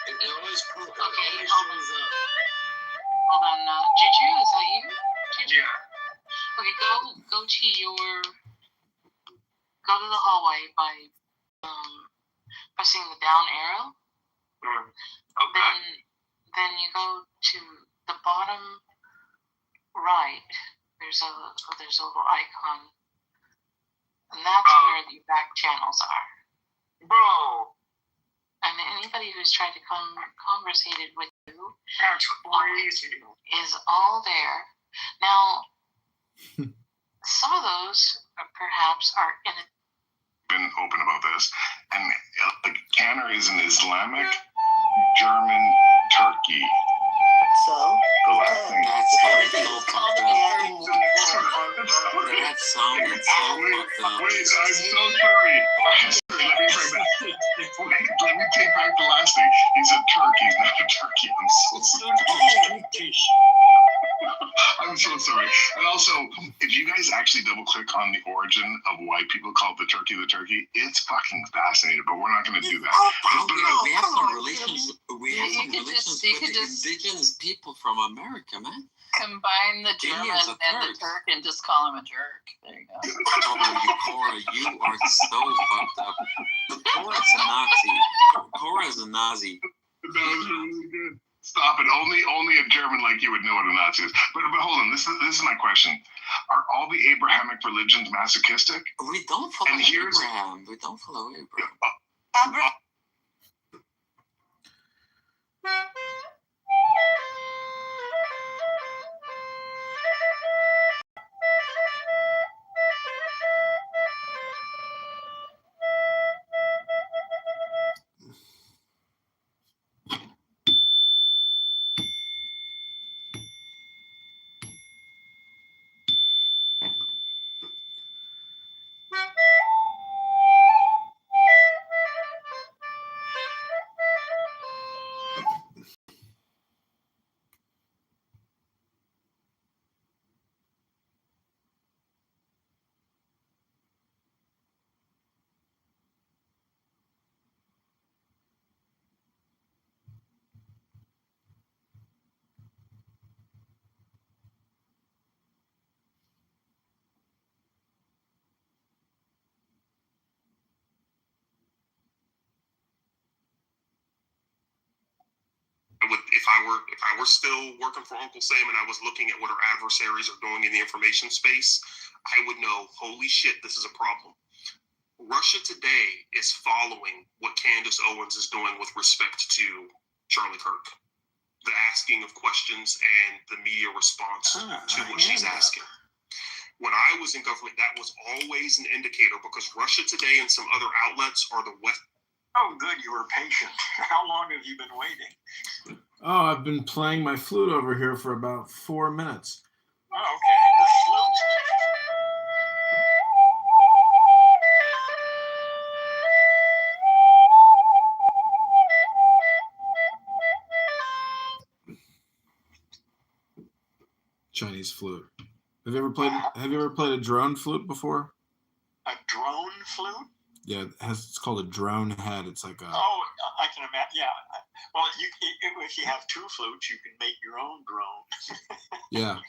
It always shows up. Hold on. Juju, is that you? Juju? Yeah. Okay, go to the hallway by pressing the down arrow. Okay. Then you go to the bottom right. There's a little icon, and that's where the back channels are. Bro. And anybody who's tried to conversated with you, That's crazy. is all there. Now, some of those perhaps are in a been open about this, and Canner is an Islamic German Turkey. So? The last thing. That's Everything so is fucked called up. again. That sounded so fucked up. Wait, I'm so sorry. Let me take back the last thing. He's a Turk. He's not a turkey. I'm so sorry. I'm so sorry. And also, if you guys actually double click on the origin of why people call the turkey, it's fucking fascinating. But we're not going to do that. We have some relations. We have some relations with indigenous people from America, man. combine the German Indians are and the Turks. Turk and just call him a jerk. There you go. Cora, you are so fucked up. Cora's a Nazi. Cora is a Nazi. That was really good. Stop it. Only a German like you would know what a Nazi is. But hold on. This is my question. Are all the Abrahamic religions masochistic? We don't follow Abraham. We don't follow Abraham. If I were still working for Uncle Sam and I was looking at what our adversaries are doing in the information space, I would know, holy shit, this is a problem. Russia today is following what Candace Owens is doing with respect to Charlie Kirk. The asking of questions and the media response to what she's asking. When I was in government, that was always an indicator because Russia today and some other outlets are the West. Oh, good. You were patient. How long have you been waiting? Oh, I've been playing my flute over here for about 4 minutes. Oh, okay. The flute. Chinese flute. Have you ever played a drone flute before? A drone flute? Yeah, it's called a drone head. It's like a. Oh, I can imagine. Yeah. Well, if you have two flutes, you can make your own drone. Yeah.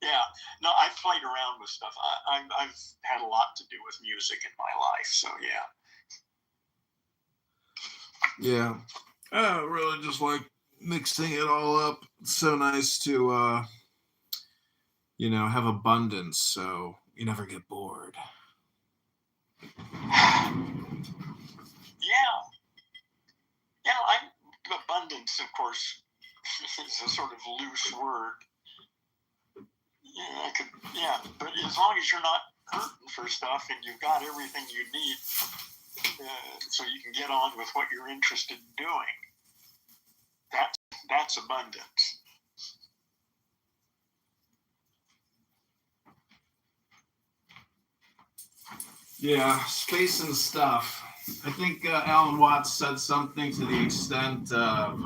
Yeah. No, I've played around with stuff. I've had a lot to do with music in my life, so yeah. Yeah. I really just like mixing it all up. It's so nice to, have abundance, so you never get bored. Yeah, abundance, of course, is a sort of loose word. Yeah, but as long as you're not hurting for stuff and you've got everything you need, so you can get on with what you're interested in doing, that's abundance. Yeah, space and stuff. I think Alan Watts said something to the extent of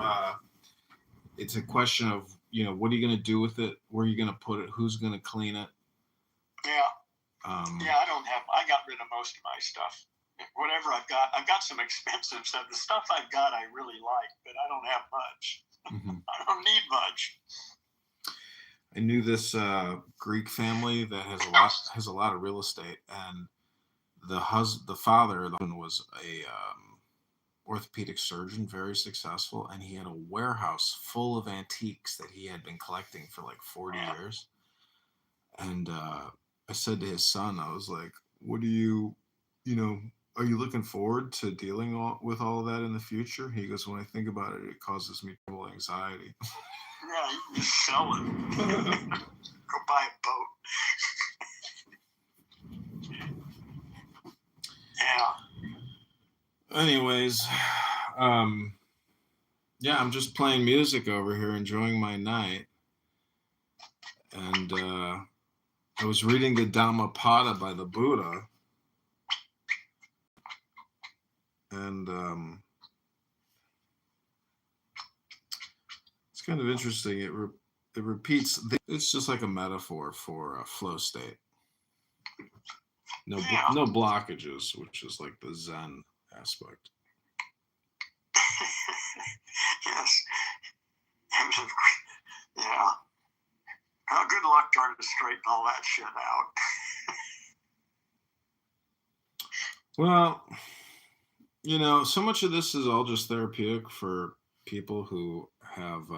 it's a question of, what are you going to do with it? Where are you going to put it? Who's going to clean it? Yeah. I got rid of most of my stuff. whatever I've got some expensive stuff. The stuff I've got I really like, but I don't have much. Mhm. I don't need much. I knew this Greek family that has a lot of real estate, and the father was a orthopedic surgeon, very successful, and he had a warehouse full of antiques that he had been collecting for like 40 years. And I said to his son, I was like, "What do you know? Are you looking forward to dealing with all of that in the future?" He goes, "When I think about it, it causes me terrible anxiety." Yeah, you can just sell it. Go buy a boat. Yeah. Anyways, yeah, I'm just playing music over here, enjoying my night. And I was reading the Dhammapada by the Buddha. And it's kind of interesting. It repeats. It's just like a metaphor for a flow state. No blockages, which is like the Zen aspect. Yes. Yeah. Well, good luck trying to straighten all that shit out. Well, so much of this is all just therapeutic for people who have,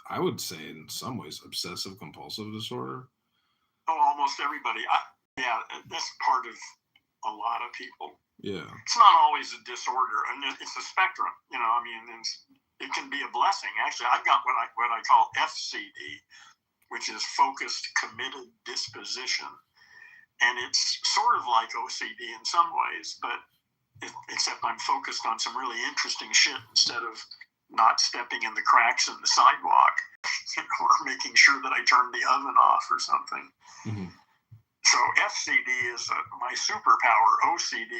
I would say, in some ways, obsessive compulsive disorder. Oh, almost everybody. That's part of a lot of people. Yeah. It's not always a disorder, and it's a spectrum. It can be a blessing. Actually, I've got what I call FCD, which is focused, committed disposition, and it's sort of like OCD in some ways, but except I'm focused on some really interesting shit instead of not stepping in the cracks in the sidewalk, or making sure that I turn the oven off or something. Mm-hmm. So FCD is my superpower. OCD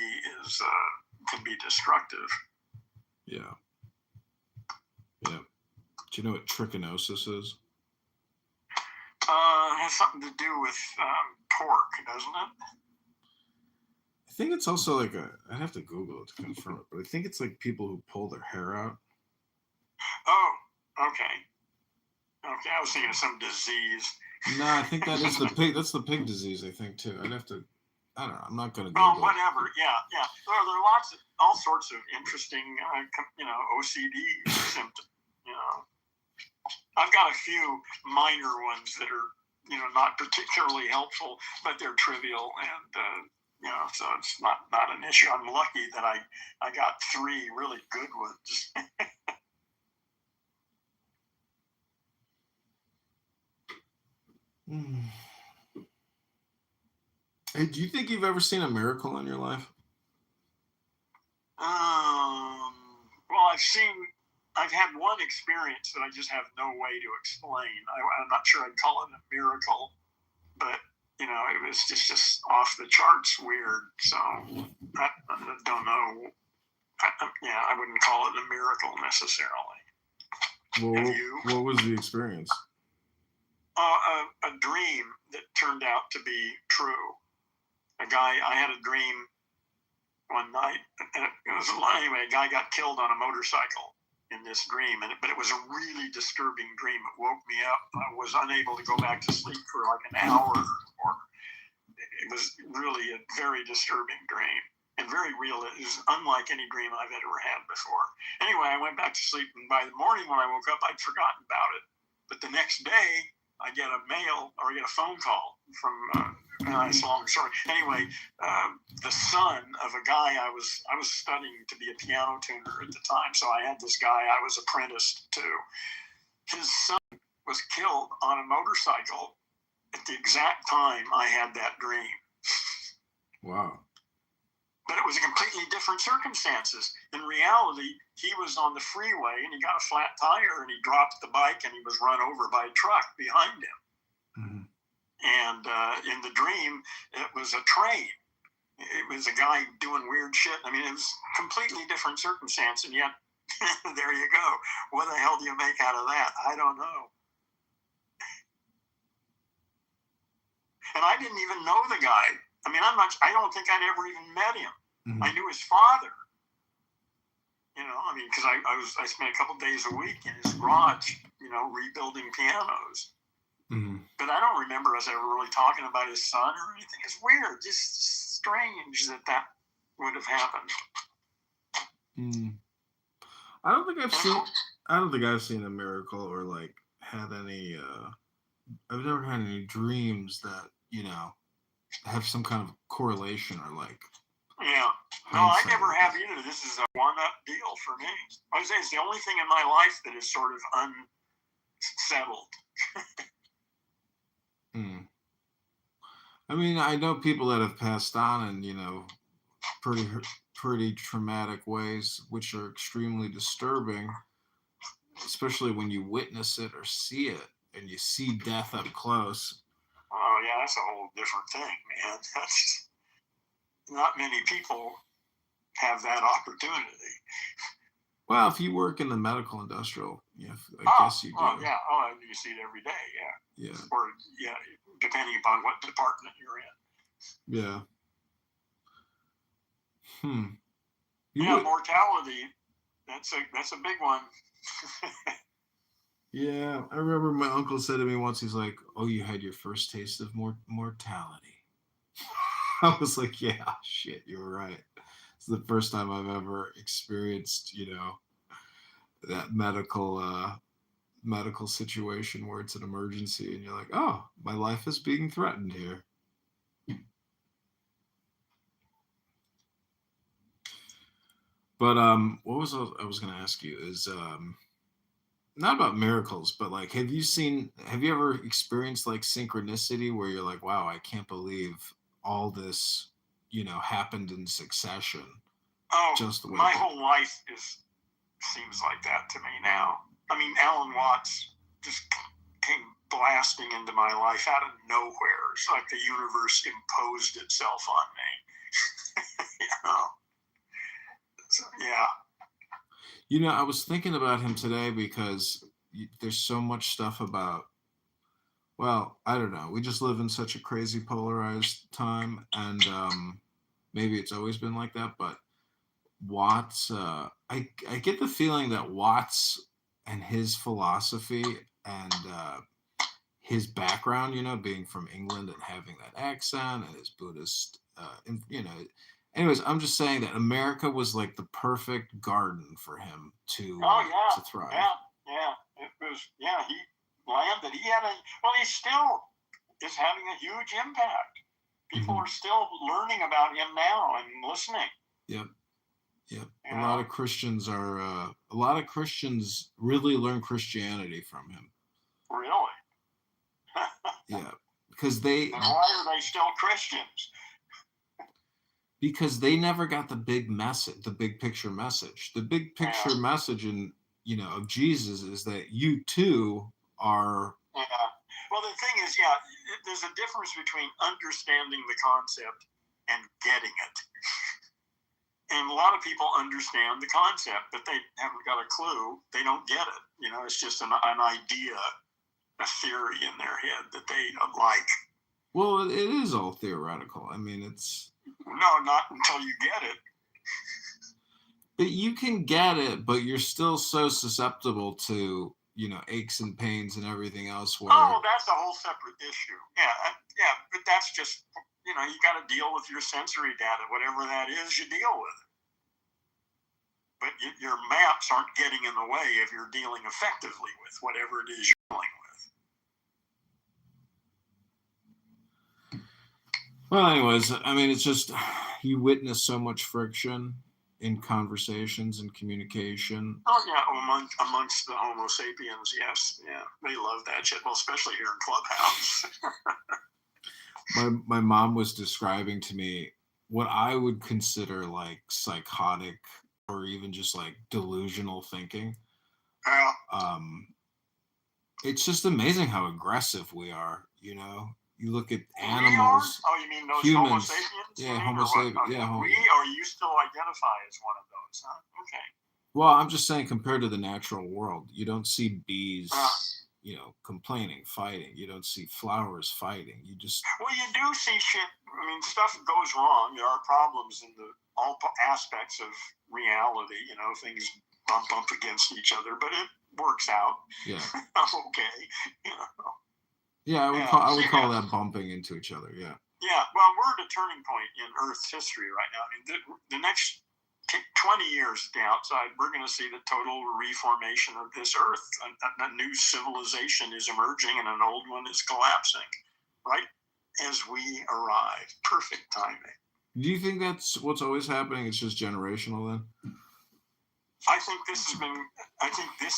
can be destructive. Yeah. Yeah. Do you know what trichinosis is? It has something to do with pork, doesn't it? I think it's also like I'd have to Google it to confirm it, but I think it's like people who pull their hair out. Oh, okay. Okay, I was thinking of some disease. No, I think that is the pig. That's the pig disease, I think, too. I'd have to. I don't know. I'm not going to Google whatever. it. Yeah. There are all sorts of interesting, OCD symptoms. I've got a few minor ones that are, not particularly helpful, but they're trivial, and so it's not an issue. I'm lucky that I got 3 really good ones. Hey, do you think you've ever seen a miracle in your life? Well, I've had one experience that I just have no way to explain. I'm not sure I'd call it a miracle, but it was just off the charts weird. So I don't know. I wouldn't call it a miracle necessarily. Well, what was the experience? A dream that turned out to be true. I had a dream one night, and anyway, a guy got killed on a motorcycle in this dream, but it was a really disturbing dream. It woke me up. I was unable to go back to sleep for like an hour, or it was really a very disturbing dream and very real. It was unlike any dream I've ever had before. Anyway, I went back to sleep, and by the morning when I woke up, I'd forgotten about it. But the next day, I get a phone call from. It's a long story. Anyway, the son of a guy I was studying to be a piano tuner at the time, so I had this guy I was apprenticed to. His son was killed on a motorcycle at the exact time I had that dream. Wow. But it was a completely different circumstances. In reality, he was on the freeway and he got a flat tire and he dropped the bike and he was run over by a truck behind him. Mm-hmm. And in the dream, it was a train. It was a guy doing weird shit. I mean, it was completely different circumstance, and yet there you go. What the hell do you make out of that? I don't know. And I didn't even know the guy. I mean, I don't think I'd ever even met him. Mhm. I knew his father. You know, I mean, because I spent a couple days a week in his garage, you know, rebuilding pianos. Mhm. But I don't remember us ever really talking about his son or anything. It's weird, just strange that would have happened. Mm. I don't think I've seen a miracle or like had any. I've never had any dreams that have some kind of correlation or like. Yeah. No, I hindsight never like have that. either. This is a one-up deal for me. I would say it's the only thing in my life that is sort of unsettled. Mm. I mean, I know people that have passed on in pretty traumatic ways, which are extremely disturbing, especially when you witness it or see it and you see death up close. Oh, yeah, that's a whole different thing, man. That's not many people have that opportunity. Well, if you work in the medical industrial, I guess you do. Oh, yeah. Oh, you see it every day, yeah. Yeah. Or, yeah, depending upon what department you're in. Yeah. Mortality, that's a big one. Yeah, I remember my uncle said to me once, he's like, "Oh, you had your first taste of mortality." I was like, "Yeah, shit, you were right." It's the first time I've ever experienced, that medical situation where it's an emergency and you're like, "Oh, my life is being threatened here." But what was I was going to ask you is not about miracles, but like, have you ever experienced like synchronicity where you're like, wow, I can't believe all this, happened in succession? Oh, Just the way my whole life seems like that to me now. I mean, Alan Watts just came blasting into my life out of nowhere. It's like the universe imposed itself on me. So, yeah. I was thinking about him today because there's so much stuff about, well, I don't know. We just live in such a crazy polarized time, and maybe it's always been like that, but Watts, I get the feeling that Watts and his philosophy and his background, being from England and having that accent and his Buddhist, anyways, I'm just saying that America was like the perfect garden for him to thrive. Yeah. It was, he landed. He still is having a huge impact. People are still learning about him now and listening. Yep. A lot of Christians really learn Christianity from him. Really? Yeah, because why are they still Christians? Because they never got the big message, the big picture message. The big picture message of Jesus is that you too are. Yeah. Well, the thing is, there's a difference between understanding the concept and getting it. And a lot of people understand the concept, but they haven't got a clue. They don't get it. It's just an idea, a theory in their head that they like. Well, it is all theoretical. I mean, it's... No, not until you get it. But you can get it, but you're still so susceptible to, aches and pains and everything else. Oh, that's a whole separate issue. Yeah, but that's just, you got to deal with your sensory data. Whatever that is, you deal with it. But your maps aren't getting in the way if you're dealing effectively with whatever it is you're dealing with. Well, anyways, I mean, it's just, you witness so much friction in conversations and communication. Oh, yeah, amongst the Homo sapiens, yes. Yeah, they love that shit. Well, especially here in Clubhouse. My mom was describing to me what I would consider like psychotic or even just like delusional thinking. Yeah. It's just amazing how aggressive we are, You look at animals. Oh, you mean those humans. Homo sapiens? Yeah, Homo sapiens. Yeah, or you still identify as one of those, huh? Okay. Well, I'm just saying, compared to the natural world, you don't see bees complaining, fighting. You don't see flowers fighting. You just Well, you do see shit. I mean, stuff goes wrong. There are problems in all aspects of reality. Things bump up against each other, but it works out. Yeah. Okay. Yeah, I would call that bumping into each other. Yeah. Yeah. Well, we're at a turning point in Earth's history right now. I mean, the next 20 years to the outside, we're going to see the total reformation of this Earth. A new civilization is emerging, and an old one is collapsing. Right as we arrive, perfect timing. Do you think that's what's always happening? It's just generational then? I think this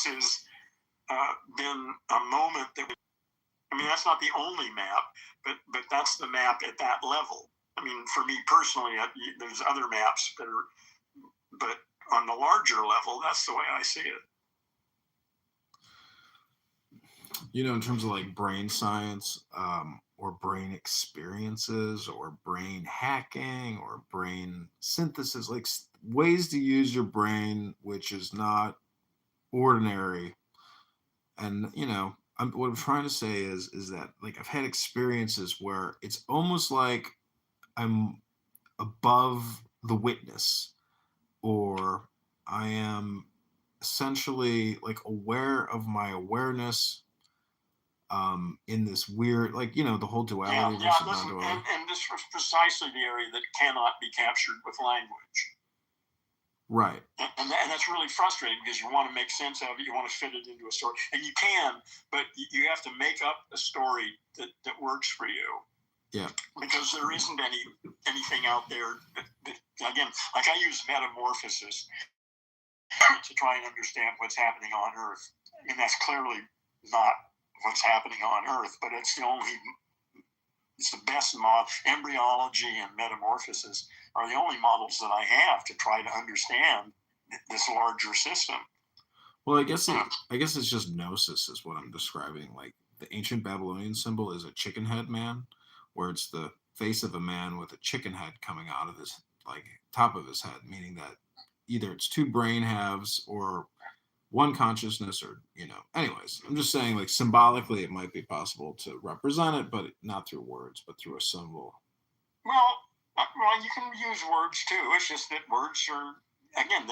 has been a moment that, I mean, that's not the only map, but that's the map at that level. I mean, for me personally, there's other maps that are, but on the larger level, that's the way I see it. In terms of like brain science, or brain experiences, or brain hacking, or brain synthesis, like ways to use your brain, which is not ordinary. And what I'm trying to say is that, like, I've had experiences where it's almost like I'm above the witness, or I am essentially like aware of my awareness, in this weird, like, the whole duality versus non-duality. And this was precisely the area that cannot be captured with language. Right. And that's really frustrating, because you want to make sense of it, you want to fit it into a story, and you can, but you have to make up a story that works for you. Yeah. Because there isn't anything out there that, again, like I use metamorphosis to try and understand what's happening on Earth. I mean, that's clearly not what's happening on Earth, but it's the best model. Embryology and metamorphosis are the only models that I have to try to understand this larger system. Well, I guess it's just gnosis is what I'm describing. Like, the ancient Babylonian symbol is a chicken head man, where it's the face of a man with a chicken head coming out of his, like, top of his head, meaning that either it's two brain halves or one consciousness, or anyways, I'm just saying, like, symbolically it might be possible to represent it, but not through words, but through a symbol. Well, you can use words too. It's just that words are, again,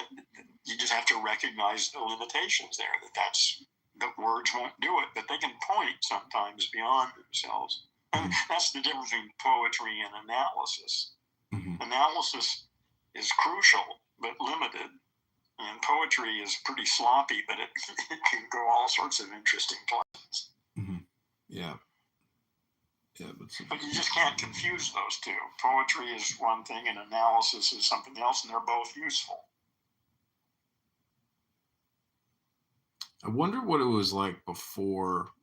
you just have to recognize the limitations there, that words won't do it, but they can point sometimes beyond themselves. And that's the difference between poetry and analysis. Mm-hmm. Analysis is crucial, but limited. And poetry is pretty sloppy, but it can go all sorts of interesting places. Mm-hmm. Yeah. Yeah, but you just can't confuse those two. Poetry is one thing, and analysis is something else, and they're both useful. I wonder what it was like before,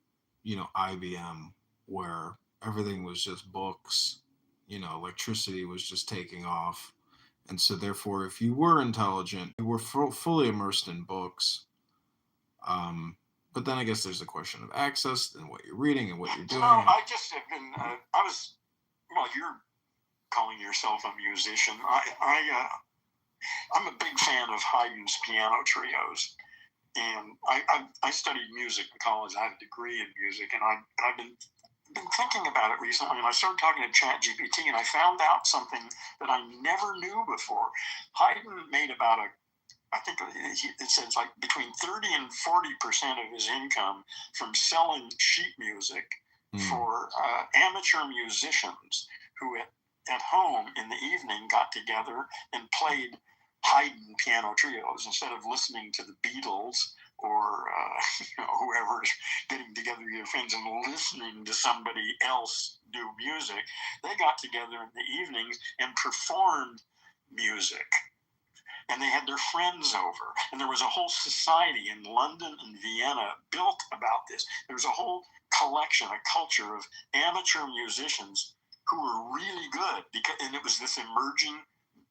IBM, where everything was just books. Electricity was just taking off. And so, therefore, if you were intelligent, you were fully immersed in books. But then I guess there's a question of access and what you're reading and what you're doing. I just have been, you're calling yourself a musician. I'm a big fan of Haydn's piano trios. And I studied music in college. I have a degree in music, and I've been thinking about it recently. I mean, I started talking to ChatGPT, and I found out something that I never knew before. Haydn made about I think it says like between 30 and 40% of his income from selling sheet music for amateur musicians who at home in the evening got together and played Haydn piano trios instead of listening to the Beatles or whoever's getting together with your friends and listening to somebody else do music. They got together in the evenings and performed music. And they had their friends over. And there was a whole society in London and Vienna built about this. There was a whole collection, a culture of amateur musicians who were really good. And it was this emerging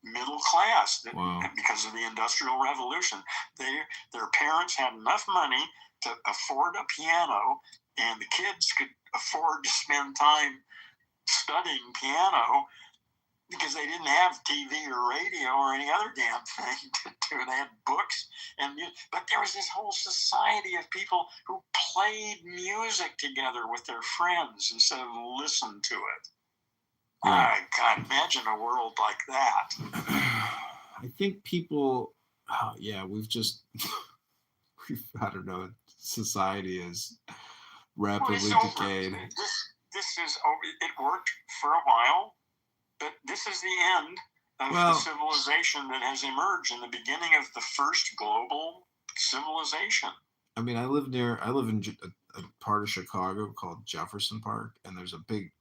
middle class that, because of the Industrial Revolution. Their parents had enough money to afford a piano, and the kids could afford to spend time studying piano. because they didn't have TV or radio or any other damn thing to do. They had books and but there was this whole society of people who played music together with their friends instead of listened to it. Yeah. I can't imagine a world like that. I think people, we've just, I don't know, society is rapidly It's over. decayed. This is over. It worked for a while, but this is the end of the civilization that has emerged in the beginning of the first global civilization. I mean, I live in a part of Chicago called Jefferson Park, and there's a big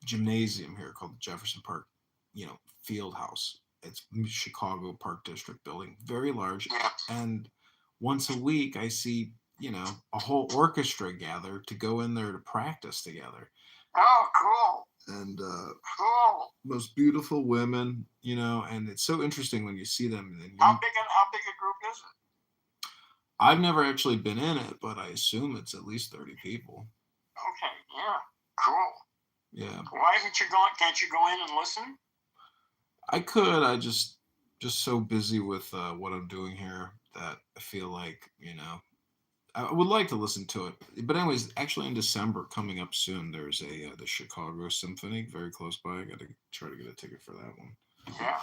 gymnasium here called the Jefferson Park, field house. It's Chicago Park District building, very large. And once a week, I see, a whole orchestra gather to go in there to practice together. Oh, cool. And cool. most beautiful women, and it's so interesting when you see them. How big a group is it? I've never actually been in it, but I assume it's at least 30 people. Okay, yeah, cool. Yeah. Why haven't you gone? Can't you go in and listen? I could. I just so busy with what I'm doing here that I feel like, I would like to listen to it. But anyways, actually in December, coming up soon, there's the Chicago Symphony very close by. I got to try to get a ticket for that one. Yeah.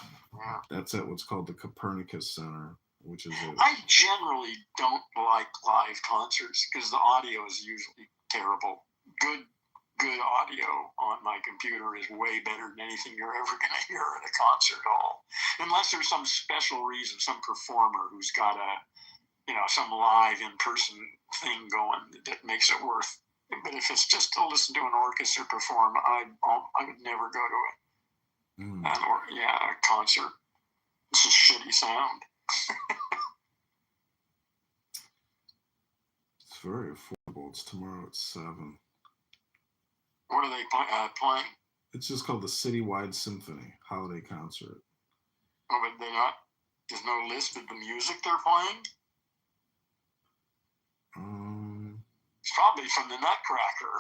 That's at what's called the Copernicus Center, which is I generally don't like live concerts because the audio is usually terrible. Good audio on my computer is way better than anything you're ever going to hear at a concert hall. Unless there's some special reason, some performer who's got some live in-person thing going that makes it worth. But if it's just to listen to an orchestra perform, I would never go to a concert. It's a shitty sound. It's very affordable. It's tomorrow at 7. What are they playing? It's just called the Citywide Symphony Holiday Concert. Oh, but there's no list of the music they're playing? It's probably from the Nutcracker.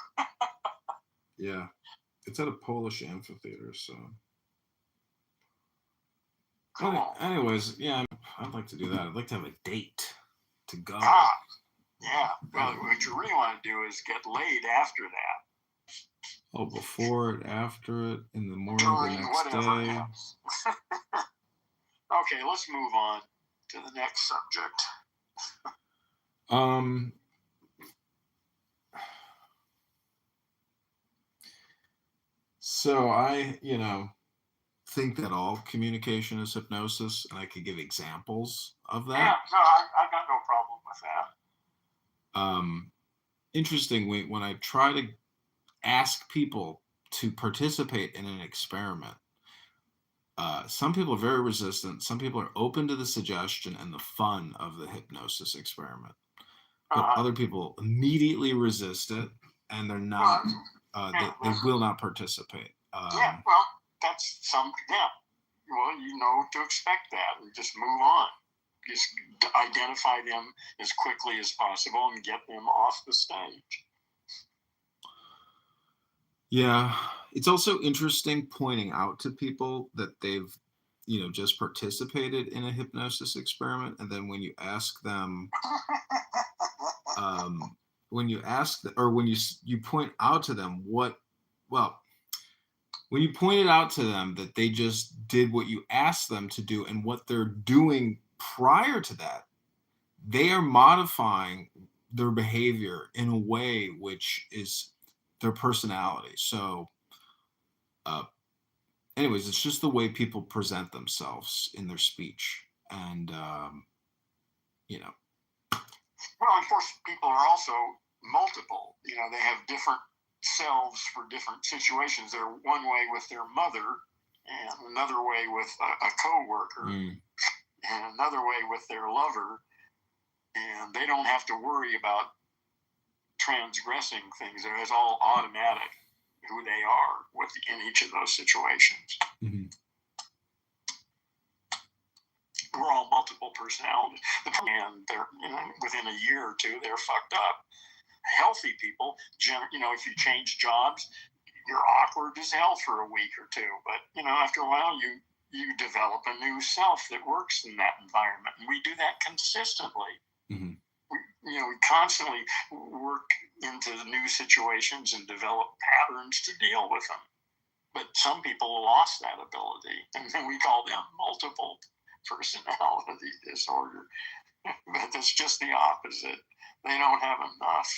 Yeah. It's at a Polish amphitheater, so. Cool. Anyways, yeah, I'd like to do that. I'd like to have a date to go. Yeah. Well, what you really want to do is get laid after that. Oh, before it, after it, in the morning, During, the next whatever, day. Yeah. Okay, let's move on to the next subject. So I, think that all communication is hypnosis, and I could give examples of that. Yeah, no, I got no problem with that. Interesting, when I try to ask people to participate in an experiment, some people are very resistant. Some people are open to the suggestion and the fun of the hypnosis experiment. But other people immediately resist it, and they're not, they will not participate. Well, that's well, you know to expect that and just move on. Just identify them as quickly as possible and get them off the stage. Yeah. It's also interesting pointing out to people that they've, just participated in a hypnosis experiment. And then when you ask them, when you point out to them when you pointed out to them that they just did what you asked them to do and what they're doing prior to that, they are modifying their behavior in a way which is their personality. So, anyways, it's just the way people present themselves in their speech. And, Well, of course, people are also multiple. They have different selves for different situations. They're one way with their mother, and another way with a coworker, and another way with their lover, and they don't have to worry about transgressing things. It's all automatic who they are in each of those situations. Mm-hmm. We're all multiple personalities, and they're within a year or two they're fucked up. Healthy people, if you change jobs, you're awkward as hell for a week or two, but after a while you develop a new self that works in that environment, and we do that consistently. Mm-hmm. We constantly work into the new situations and develop patterns to deal with them. But some people lost that ability, and then we call them multiple personality disorder. But it's just the opposite. They don't have enough.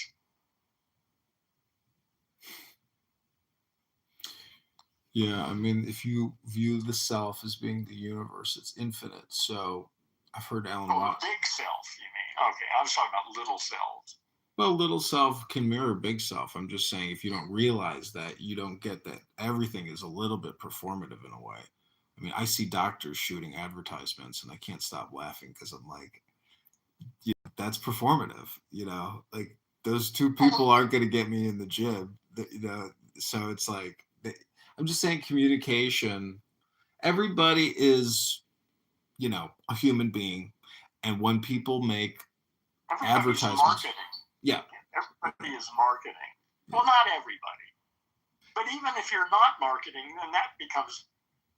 Yeah, I mean, if you view the self as being the universe, it's infinite. So I've heard Alan Watts. Big self, you mean? Okay, I was talking about little selves. Well, little self can mirror big self. I'm just saying, if you don't realize that, you don't get that everything is a little bit performative in a way. I mean, I see doctors shooting advertisements, and I can't stop laughing because I'm like, yeah, that's performative. Like those two people aren't going to get me in the gym. So it's like, I'm just saying, communication. Everybody is, a human being, and when people make advertisements, marketing. Yeah. Everybody is marketing. Well, not everybody. But even if you're not marketing, then that becomes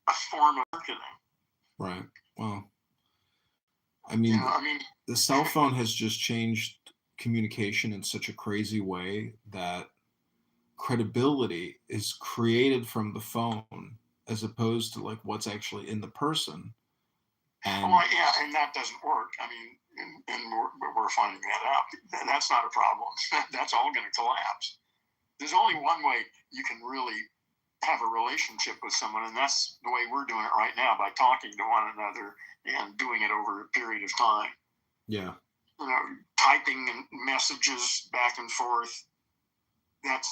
a form of marketing. Right. Well, I mean, the cell phone has just changed communication in such a crazy way that credibility is created from the phone as opposed to like what's actually in the person. And and that doesn't work. I mean, and we're finding that out. That's not a problem. That's all going to collapse. There's only one way you can really have a relationship with someone, and that's the way we're doing it right now, by talking to one another and doing it over a period of time. Yeah. Typing messages back and forth. That's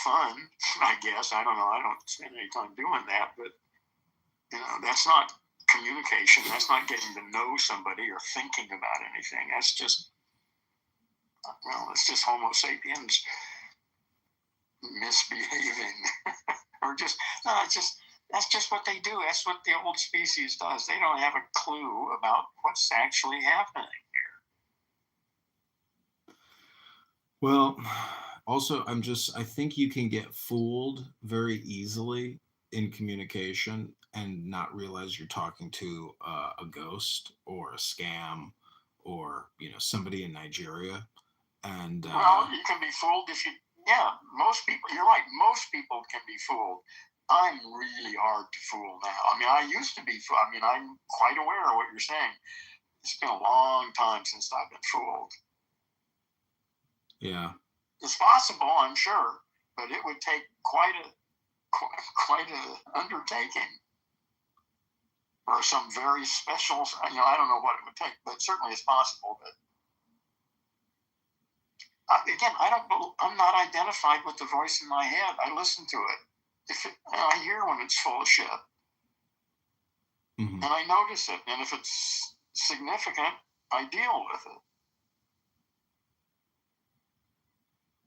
fun, I guess. I don't know. I don't spend any time doing that, but that's not communication. That's not getting to know somebody or thinking about anything. That's just, it's just Homo sapiens misbehaving, or that's just what they do. That's what the old species does. They don't have a clue about what's actually happening here. Well, also, I think you can get fooled very easily in communication and not realize you're talking to a ghost or a scam or somebody in Nigeria. And you can be fooled if you. Yeah, most people. You're right. Most people can be fooled. I'm really hard to fool now. I mean, I used to be fooled. I mean, I'm quite aware of what you're saying. It's been a long time since I've been fooled. Yeah. It's possible, I'm sure, but it would take quite a undertaking, or some very special. I don't know what it would take, but certainly it's possible. But again, I'm not identified with the voice in my head. I listen to it. I hear when it's full of shit, mm-hmm. and I notice it. And if it's significant, I deal with it.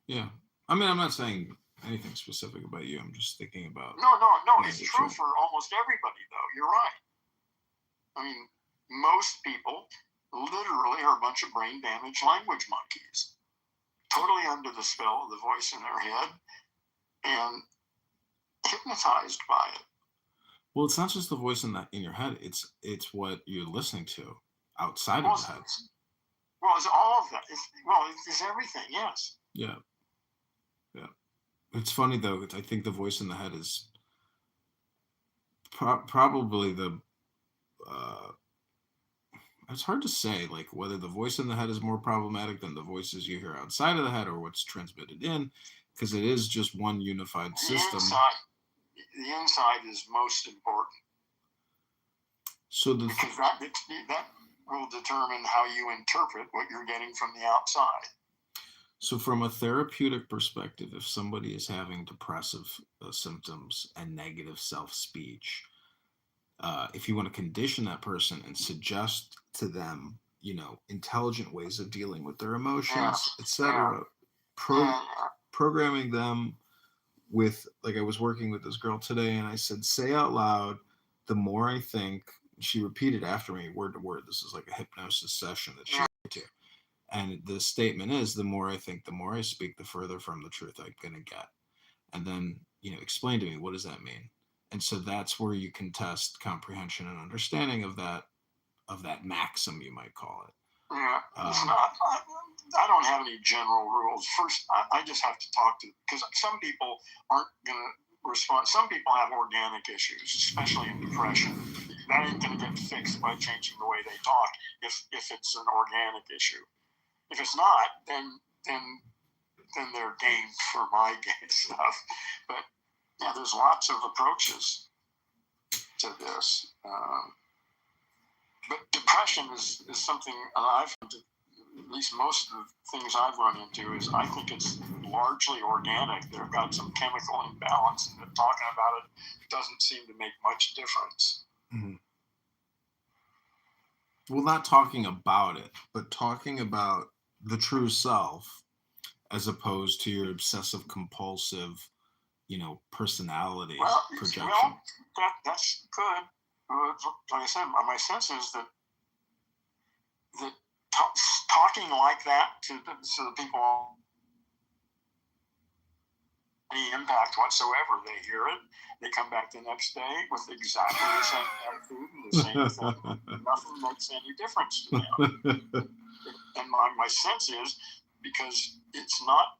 Yeah. I mean, I'm not saying anything specific about you. I'm just thinking about. No. It's true for almost everybody, though. You're right. I mean, most people literally are a bunch of brain damaged language monkeys, totally under the spell of the voice in their head and hypnotized by it. Well, it's not just the voice in your head. It's what you're listening to outside of the head. Well, it's all of that. It's everything. Yes. Yeah. Yeah. It's funny though. I think the voice in the head is probably the. It's hard to say, like, whether the voice in the head is more problematic than the voices you hear outside of the head, or what's transmitted in, because it is just one unified system. The inside is most important. So because that will determine how you interpret what you're getting from the outside. So from a therapeutic perspective, if somebody is having depressive symptoms and negative self-speech, if you want to condition that person and suggest to them, intelligent ways of dealing with their emotions, etc., programming them with, like, I was working with this girl today, and I said, say out loud, the more I think. She repeated after me, word to word. This is like a hypnosis session that she went to. And the statement is, the more I think, the more I speak, the further from the truth I'm going to get. and then explain to me, what does that mean? And so that's where you can test comprehension and understanding of that maxim, you might call it. Yeah, it's not. I don't have any general rules. First, I just have to talk to, because some people aren't going to respond. Some people have organic issues, especially in depression. That ain't going to get fixed by changing the way they talk if it's an organic issue. If it's not, then they're game for my game stuff. But yeah, there's lots of approaches to this. But depression is something I've, at least most of the things I've run into, is I think it's largely organic. They've got some chemical imbalance, and talking about it doesn't seem to make much difference. Mm-hmm. Well, not talking about it, but talking about the true self, as opposed to your obsessive compulsive, personality projection. Well, that's good. Like I said, my sense is that talking like that to the people, any impact whatsoever. They hear it, they come back the next day with exactly the same attitude and the same thing. Nothing makes any difference to them. And my sense is, because it's not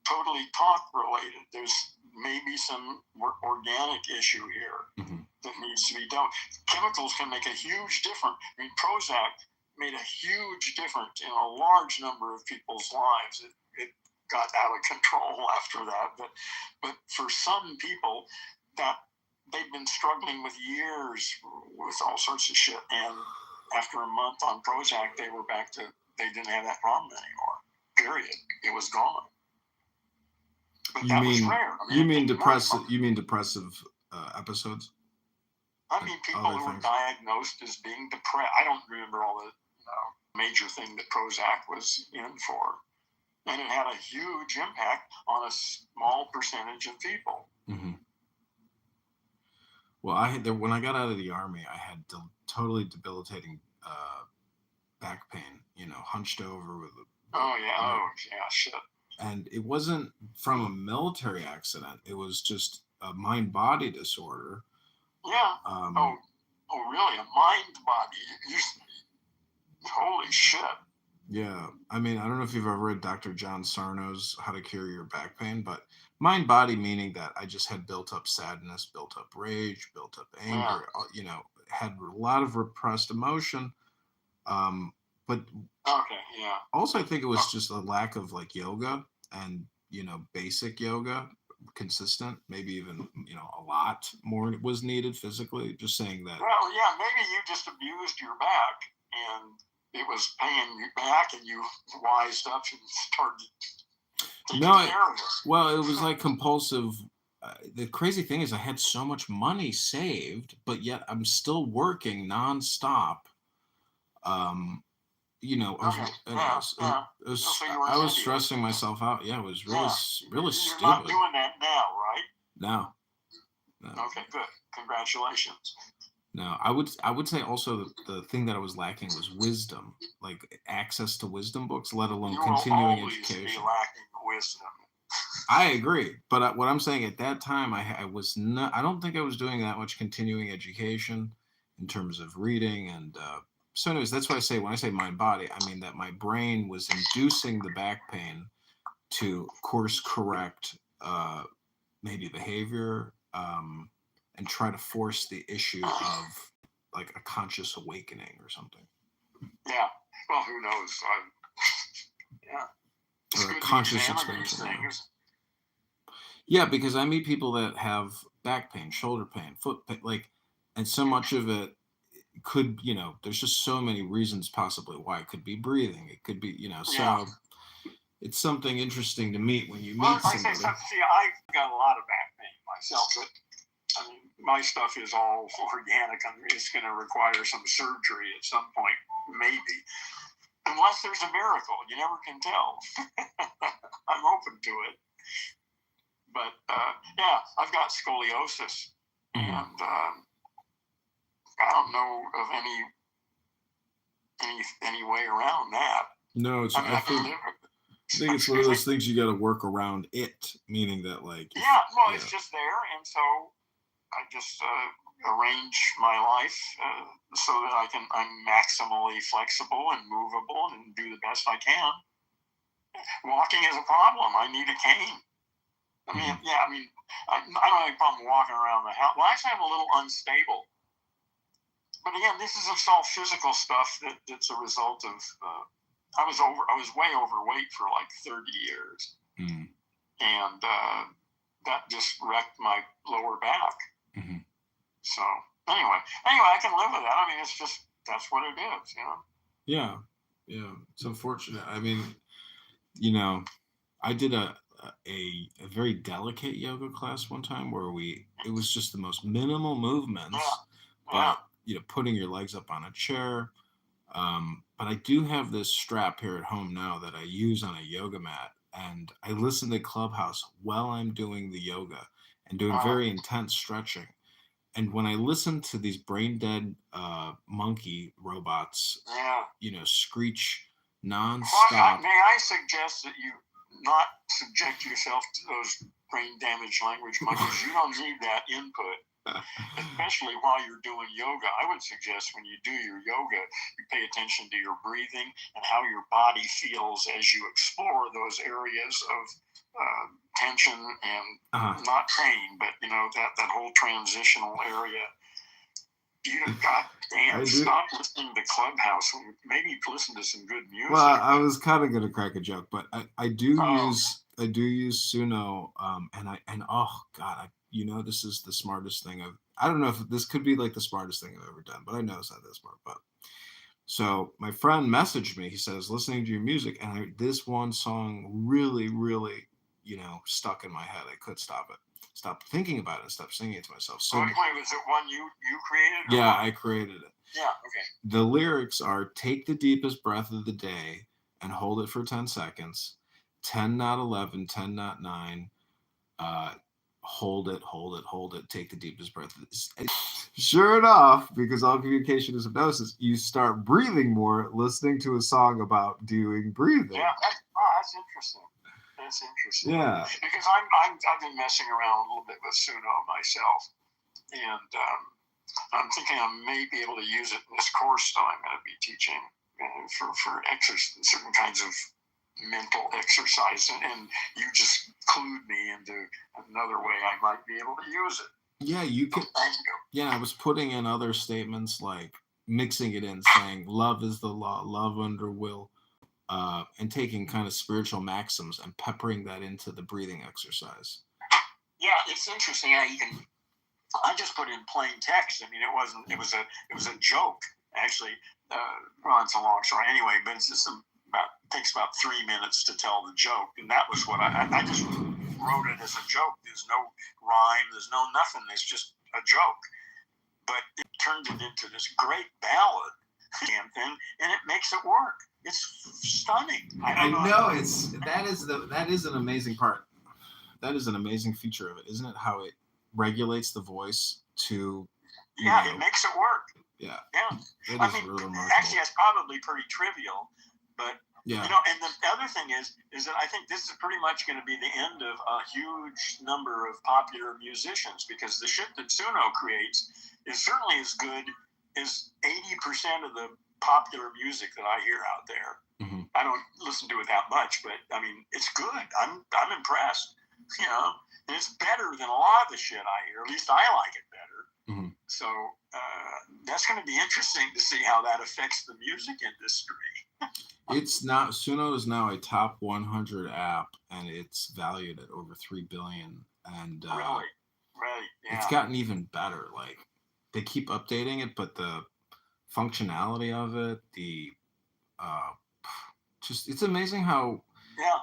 totally talk related, there's maybe some organic issue here that needs to be dealt with. Chemicals can make a huge difference. I mean, Prozac made a huge difference in a large number of people's lives. It got out of control after that. But for some people, that they've been struggling with years with all sorts of shit. And after a month on Prozac, they were back to, they didn't have that problem anymore. Period. It was gone. But that was rare. I mean, you mean depressive episodes? I mean, people who were diagnosed as being depressed. I don't remember all the major thing that Prozac was in for. And it had a huge impact on a small percentage of people. Mm-hmm. Well, when I got out of the Army, I had totally debilitating back pain, hunched over with shit. And it wasn't from a military accident. It was just a mind-body disorder. Yeah. Really? A mind-body? Holy shit. Yeah. I mean, I don't know if you've ever read Dr. John Sarno's How to Cure Your Back Pain, but mind-body meaning that I just had built up sadness, built up rage, built up anger, had a lot of repressed emotion. But also I think it was just a lack of yoga and, basic yoga, consistent, maybe even, a lot more was needed physically. Just saying that. Well, yeah, maybe you just abused your back and it was paying you back and you wised up and started taking care of it. Well, it was like compulsive. The crazy thing is I had so much money saved, but yet I'm still working nonstop. I was stressing myself out. Yeah, it was really You're stupid. You're not doing that now, right? No. Okay, good. Congratulations. No, I would say also the thing that I was lacking was wisdom, like access to wisdom books, let alone continuing education. You will always be lacking wisdom. I agree, but what I'm saying at that time, I was not. I don't think I was doing that much continuing education in terms of reading and. So anyways, that's why I say when I say mind body, I mean that my brain was inducing the back pain to course correct maybe behavior and try to force the issue of like a conscious awakening or something. Yeah. Well, who knows? It's or a conscious expansion. Yeah, because I meet people that have back pain, shoulder pain, foot pain, and so much of it could, there's just so many reasons possibly why. It could be breathing, it could be, so it's something interesting to meet when you meet somebody. I've got a lot of back pain myself, but I mean, my stuff is all organic. I mean, it's going to require some surgery at some point, maybe, unless there's a miracle. You never can tell. I'm open to it, but I've got scoliosis, and I don't know of any way around that. No, I think it's one of those things you got to work around it, meaning that like it's just there, and so I just arrange my life so that I'm maximally flexible and movable and do the best I can. Walking is a problem. I need a cane. I mean, I don't have a problem walking around the house. Well, actually, I'm a little unstable. But again, this is all physical stuff that's a result of. I was way overweight for like 30 years, and that just wrecked my lower back. So anyway, I can live with that. I mean, it's just that's what it is, Yeah, it's unfortunate. I mean, I did a very delicate yoga class one time where it was just the most minimal movements, but putting your legs up on a chair. But I do have this strap here at home now that I use on a yoga mat, and I listen to Clubhouse while I'm doing the yoga and doing very intense stretching. And when I listen to these brain dead monkey robots, screech nonstop. May I suggest that you not subject yourself to those brain damaged language monkeys? You don't need that input. Especially while you're doing yoga. I would suggest when you do your yoga, you pay attention to your breathing and how your body feels as you explore those areas of tension and not pain, but that whole transitional area. Goddamn, stop listening to Clubhouse. Maybe listen to some good music. Well, I was kind of gonna crack a joke, but I do use Suno, and oh god, this is the smartest thing I don't know if this could be like the smartest thing I've ever done, but I know it's not that smart. But so my friend messaged me. He says, listening to your music, and this one song really, really, stuck in my head. I couldn't stop thinking about it and stop singing it to myself. So wait, was it one you created? Yeah, I created it. Yeah, okay. The lyrics are: take the deepest breath of the day and hold it for 10 seconds. 10, not 11, 10, not 9. Hold it, take the deepest breath. Sure enough, because all communication is hypnosis, you start breathing more listening to a song about doing breathing. Yeah, that's interesting. That's interesting. Yeah. Because I've been messing around a little bit with Suno myself, and I'm thinking I may be able to use it in this course that I'm going to be teaching for exercise, certain kinds of mental exercise, and you just clued me into another way I might be able to use it. Yeah, you can. Thank you. Yeah, I was putting in other statements like mixing it in, saying love is the law, love under will, and taking kind of spiritual maxims and peppering that into the breathing exercise. Yeah, it's interesting how you can. I just put in plain text. I mean, it wasn't. It was a joke actually. Well, it's a long story anyway, but it's just takes about 3 minutes to tell the joke, and that was what I just wrote it as a joke. There's no rhyme, there's no nothing. It's just a joke, but it turned it into this great ballad damn thing, and it makes it work. It's stunning. I know that is an amazing part. That is an amazing feature of it, isn't it? How it regulates the voice to. It makes it work. Yeah. I mean, really remarkable. Actually, it's probably pretty trivial, but and the other thing is that I think this is pretty much going to be the end of a huge number of popular musicians, because the shit that Suno creates is certainly as good as 80% of the popular music that I hear out there. Mm-hmm. I don't listen to it that much, but I mean, it's good. I'm impressed. And it's better than a lot of the shit I hear. At least I like it better. Mm-hmm. So that's going to be interesting to see how that affects the music industry. Suno is now a top 100 app, and it's valued at over $3 billion. And Really? Yeah. It's gotten even better. Like, they keep updating it, but the functionality of it, it's amazing how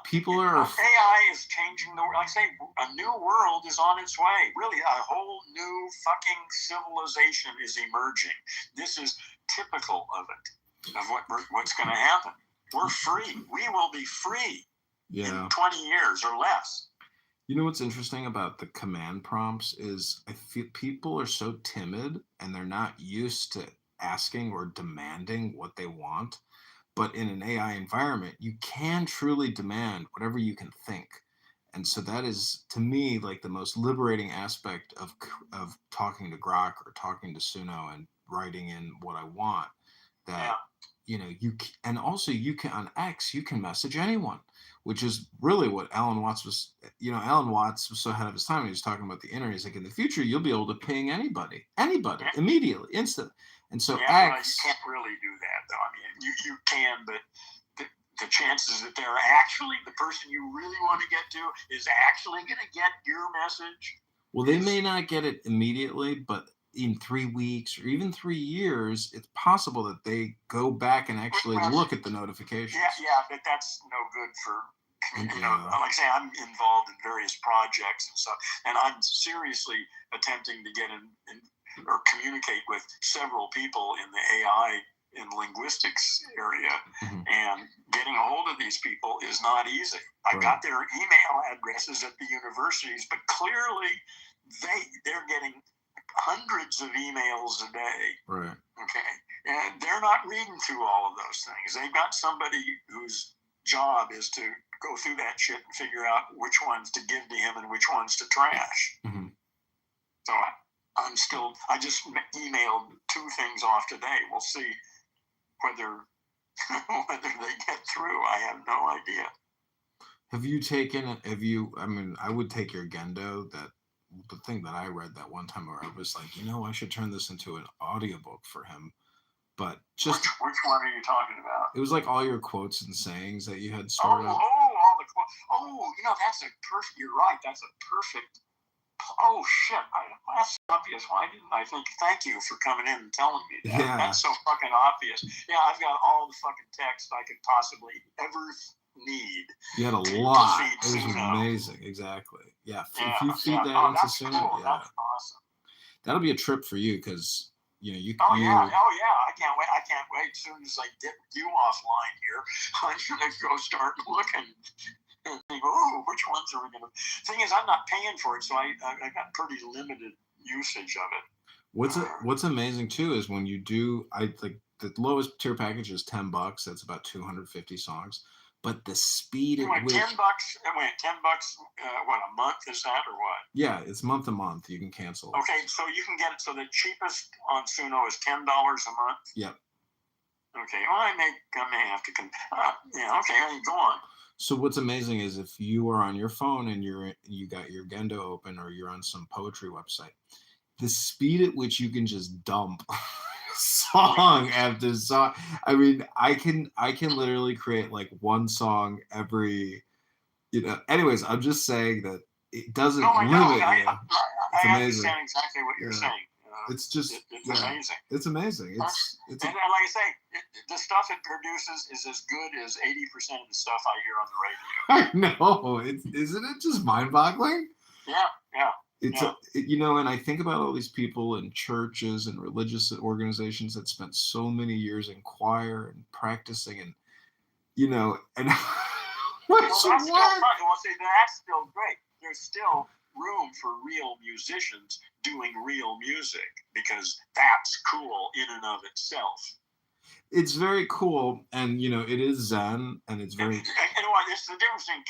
people are. AI is changing the world. Like I say, a new world is on its way. Really, a whole new fucking civilization is emerging. This is typical of it, of what's going to happen. We're free. We will be free in 20 years or less. You know what's interesting about the command prompts is I feel people are so timid and they're not used to asking or demanding what they want, But in an AI environment, you can truly demand whatever you can think. And so that is, to me, like the most liberating aspect of talking to Grok or talking to Suno and writing in what I want. That and also you can on X you can message anyone, which is really what Alan Watts was. Alan Watts was so ahead of his time. He was talking about the internet. He's like, in the future, you'll be able to ping anybody, immediately, instant. And so X, you can't really do that, though. I mean, you can, but the chances that they're actually the person you really want to get to is actually going to get your message. Well, they may not get it immediately, but in 3 weeks or even 3 years, it's possible that they go back and actually look at the notifications. Yeah, but that's no good for. Like I say, I'm involved in various projects and stuff, and I'm seriously attempting to get in or communicate with several people in the AI and linguistics area, and getting a hold of these people is not easy. I got their email addresses at the universities, but clearly they're getting hundreds of emails a day. Right. Okay. And they're not reading through all of those things. They've got somebody whose job is to go through that shit and figure out which ones to give to him and which ones to trash. Mm-hmm. So I just emailed 2 things off today. We'll see whether they get through. I have no idea. Have you taken it? I mean, I would take your Gendo, the thing that I read that one time where I was like, I should turn this into an audiobook for him. But just which one are you talking about? It was like all your quotes and sayings that you had stored up. All the quotes. That's a perfect. You're right. That's a perfect. Oh shit! That's obvious. Why didn't I think? Thank you for coming in and telling me that. Yeah. That's so fucking obvious. Yeah, I've got all the fucking text I could possibly ever need. You had a lot. It was amazing. Exactly. Yeah. If you feed that into Suno, cool. That's awesome. That'll be a trip for you because you. Yeah. I can't wait. As soon as I dip you offline here, I'm gonna go start looking. And think, which ones are we going to? Thing is, I'm not paying for it, so I got pretty limited usage of it. What's amazing too is when you do, the lowest tier package is $10. That's about 250 songs. But the speed at which $10. $10. What, a month is that or what? Yeah, it's month to month. You can cancel. Okay, so you can get it. So the cheapest on Suno is $10 a month. Yep. Okay. Well, I may have to. Okay. Go on. So what's amazing is if you are on your phone and you got your Gendo open or you're on some poetry website, the speed at which you can just dump song after song. I mean, I can literally create like one song every. Anyways, I'm just saying that it doesn't limit you. It's amazing. I understand exactly what you're saying. It's just amazing. It's amazing. It's and like I say, the stuff it produces is as good as 80% of the stuff I hear on the radio. I know. Isn't it just mind-boggling? Yeah. And I think about all these people in churches and religious organizations that spent so many years in choir and practicing, and and that's still great. There's still room for real musicians doing real music because that's cool in and of itself. It's very cool, and it is Zen, and it's very. It's the difference in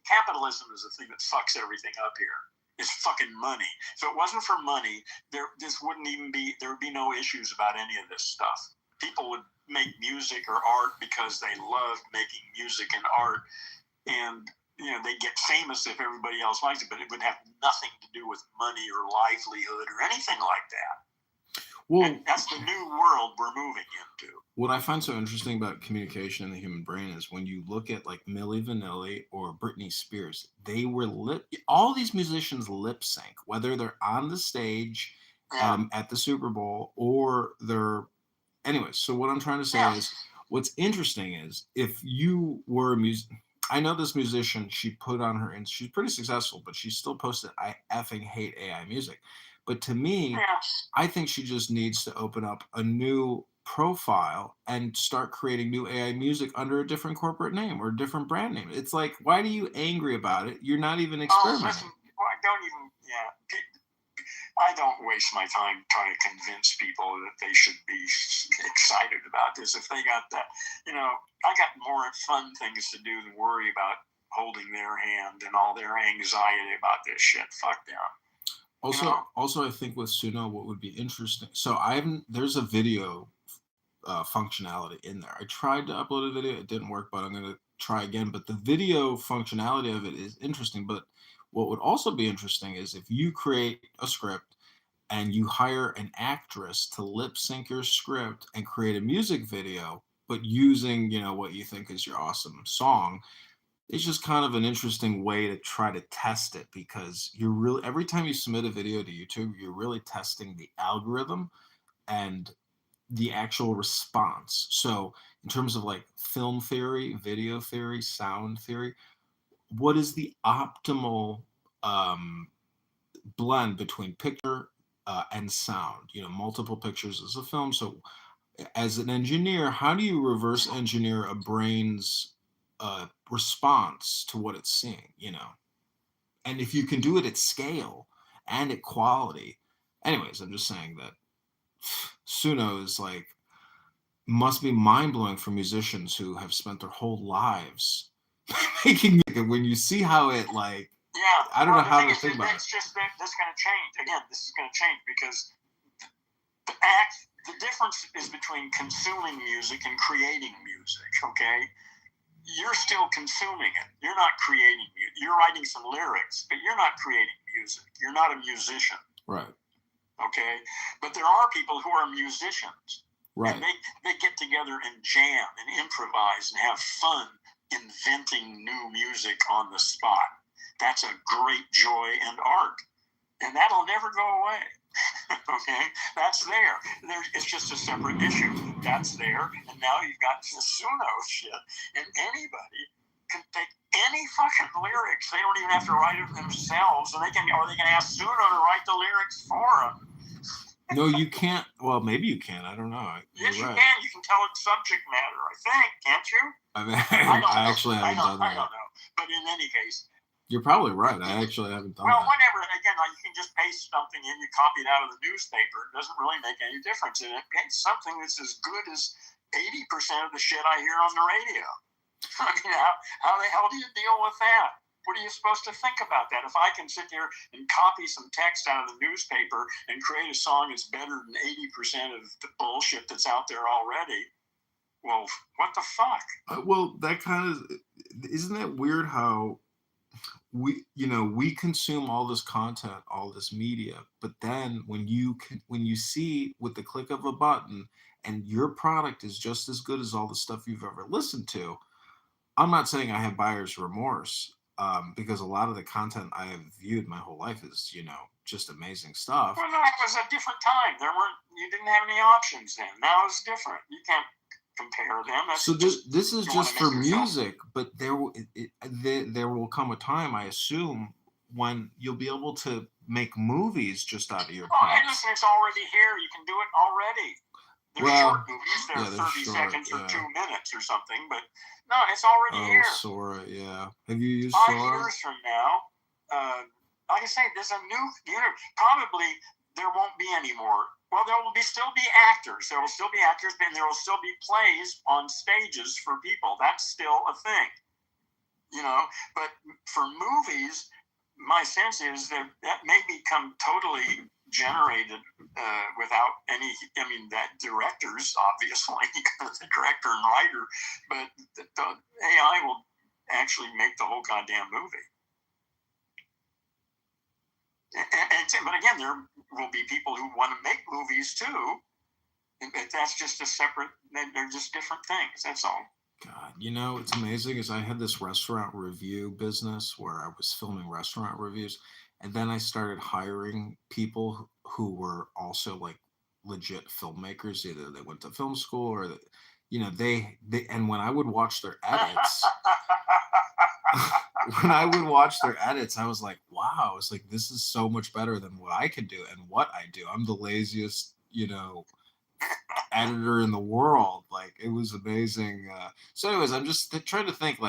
capitalism is the thing that fucks everything up here. It's fucking money. If it wasn't for money, there would be no issues about any of this stuff. People would make music or art because they loved making music and art, and they get famous if everybody else likes it, but it would have nothing to do with money or livelihood or anything like that. Well, and that's the new world we're moving into. What I find so interesting about communication in the human brain is when you look at like Milli Vanilli or Britney Spears, all these musicians lip sync, whether they're on the stage at the Super Bowl or they're. Anyways, so what I'm trying to say is what's interesting is if you were a musician. I know this musician, she put on her, and she's pretty successful, but she still posted, I effing hate AI music. But to me, I think she just needs to open up a new profile and start creating new AI music under a different corporate name or a different brand name. It's like, why are you angry about it? You're not even experimenting. Listen, don't even, I don't waste my time trying to convince people that they should be excited about this. If they got that, I got more fun things to do than worry about holding their hand and all their anxiety about this shit. Fuck them. Also, I think with Suno, what would be interesting. So there's a video functionality in there. I tried to upload a video, it didn't work, but I'm gonna try again. But the video functionality of it is interesting. But what would also be interesting is if you create a script and you hire an actress to lip sync your script and create a music video, but using, what you think is your awesome song. It's just kind of an interesting way to try to test it, because every time you submit a video to YouTube, you're really testing the algorithm and the actual response. So in terms of like film theory, video theory, sound theory, what is the optimal blend between picture and sound? Multiple pictures as a film. So as an engineer, how do you reverse engineer a brain's response to what it's seeing? And if you can do it at scale and at quality. Anyways, I'm just saying that Suno is must be mind-blowing for musicians who have spent their whole lives making music. When you see how it I don't know how to think about it. It's just that this is going to change. Again, this is going to change because the difference is between consuming music and creating music, okay? You're still consuming it. You're not creating it. You're writing some lyrics, but you're not creating music. You're not a musician. Right. Okay? But there are people who are musicians. Right. And they get together and jam and improvise and have fun inventing new music on the spot. That's a great joy and art. And that'll never go away. Okay? That's there. It's just a separate issue. That's there. And now you've got the Suno shit. And anybody can take any fucking lyrics. They don't even have to write it themselves. Or they can ask Suno to write the lyrics for them. No, you can't. Well, maybe you can. I don't know. Yes, You're right. you can. You can tell it subject matter, I think. Can't you? I mean, I actually haven't done that. I don't know. But in any case. You're probably right. I actually haven't done Well, that. whatever. Again, you can just paste something in. You copy it out of the newspaper. It doesn't really make any difference. And it's something that's as good as 80% of the shit I hear on the radio. I mean, how the hell do you deal with that? What are you supposed to think about that? If I can sit here and copy some text out of the newspaper and create a song that's better than 80% of the bullshit that's out there already, well, what the fuck? Well, that kind of, isn't that weird how we consume all this content, all this media, but then when you see with the click of a button and your product is just as good as all the stuff you've ever listened to, I'm not saying I have buyer's remorse, because a lot of the content I have viewed my whole life is, just amazing stuff. Well, no, it was a different time. You didn't have any options then. Now it's different. You can't compare them. So this is just for music, but there will come a time, I assume, when you'll be able to make movies just out of your product. Listen, it's already here. You can do it already. There's short movies. They're 30 seconds or 2 minutes or something, but no, it's already here. Sora, yeah. Have you used 5 Sora? years from now, like I say, there's a new probably there won't be any more. Well, there will still be actors. There will still be actors, and there will still be plays on stages for people. That's still a thing, But for movies, my sense is that may become totally generated without any. I mean, that directors obviously, the director and writer, but the AI will actually make the whole goddamn movie. But again, there will be people who want to make movies too. But that's just a separate. They're just different things. That's all. God, it's amazing. Is I had this restaurant review business where I was filming restaurant reviews, and then I started hiring people who were also legit filmmakers. Either they went to film school or they. And when I would watch their edits. When I would watch their edits, I was like, wow, it's like, this is so much better than what I can do and what I do. I'm the laziest, editor in the world. It was amazing. So anyways, I'm just trying to think,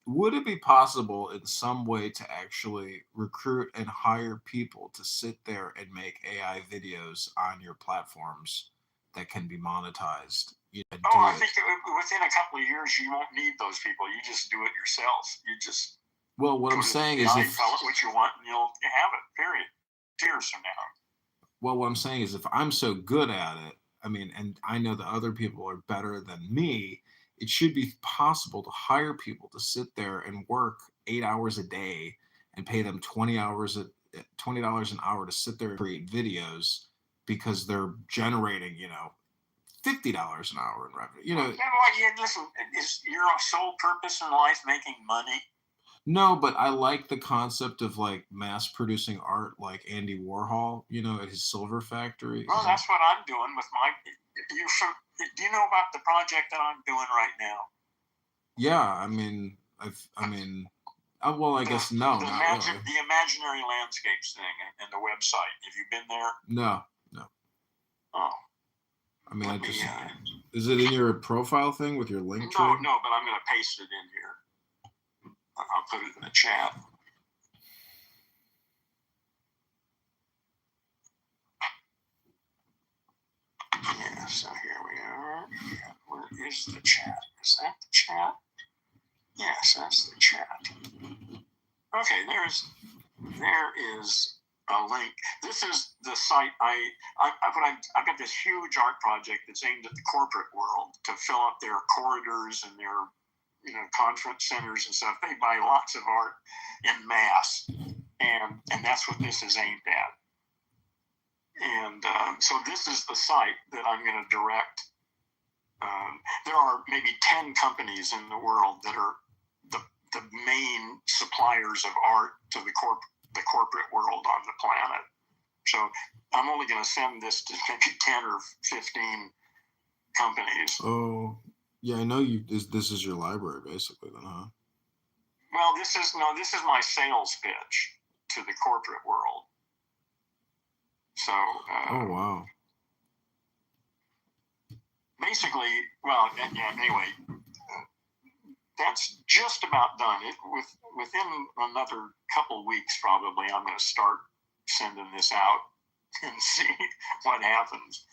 would it be possible in some way to actually recruit and hire people to sit there and make AI videos on your platforms that can be monetized? And Oh, do I it. think within a couple of years, you won't need those people. You just do it yourself. You just Well, what I'm put it saying in is the if tell it what you want, and you'll have it. Period. Years from now. well, what I'm saying is if I'm so good at it, I mean, and I know that other people are better than me, it should be possible to hire people to sit there and work 8 hours a day and pay them $20 an hour to sit there and create videos because they're generating, $50 an hour in revenue. Listen, is your sole purpose in life making money? No, but I like the concept of like mass producing art like Andy Warhol, at his silver factory. Well, that's what I'm doing with my. Do you know about the project that I'm doing right now? Yeah, I mean, well, I guess no, not really. The imaginary landscapes thing and the website. Have you been there? No. Oh. I mean, is it in your profile thing with your link tree? No, but I'm going to paste it in here. I'll put it in the chat. Yeah, so here we are. Yeah, where is the chat? Is that the chat? Yes, that's the chat. Okay, there is a link. This is the site I've got this huge art project that's aimed at the corporate world to fill up their corridors and their conference centers and stuff. They buy lots of art in mass, and that's what this is aimed at. And so this is the site that I'm going to direct. There are maybe 10 companies in the world that are the main suppliers of art to the corporate world on the planet. So I'm only going to send this to maybe 10 or 15 companies. Oh, yeah, I know you. This is your library, basically, then, huh? Well, this is my sales pitch to the corporate world. So. Oh wow. Basically, well, anyway, that's just about done. Within another couple weeks, probably, I'm going to start sending this out and see what happens.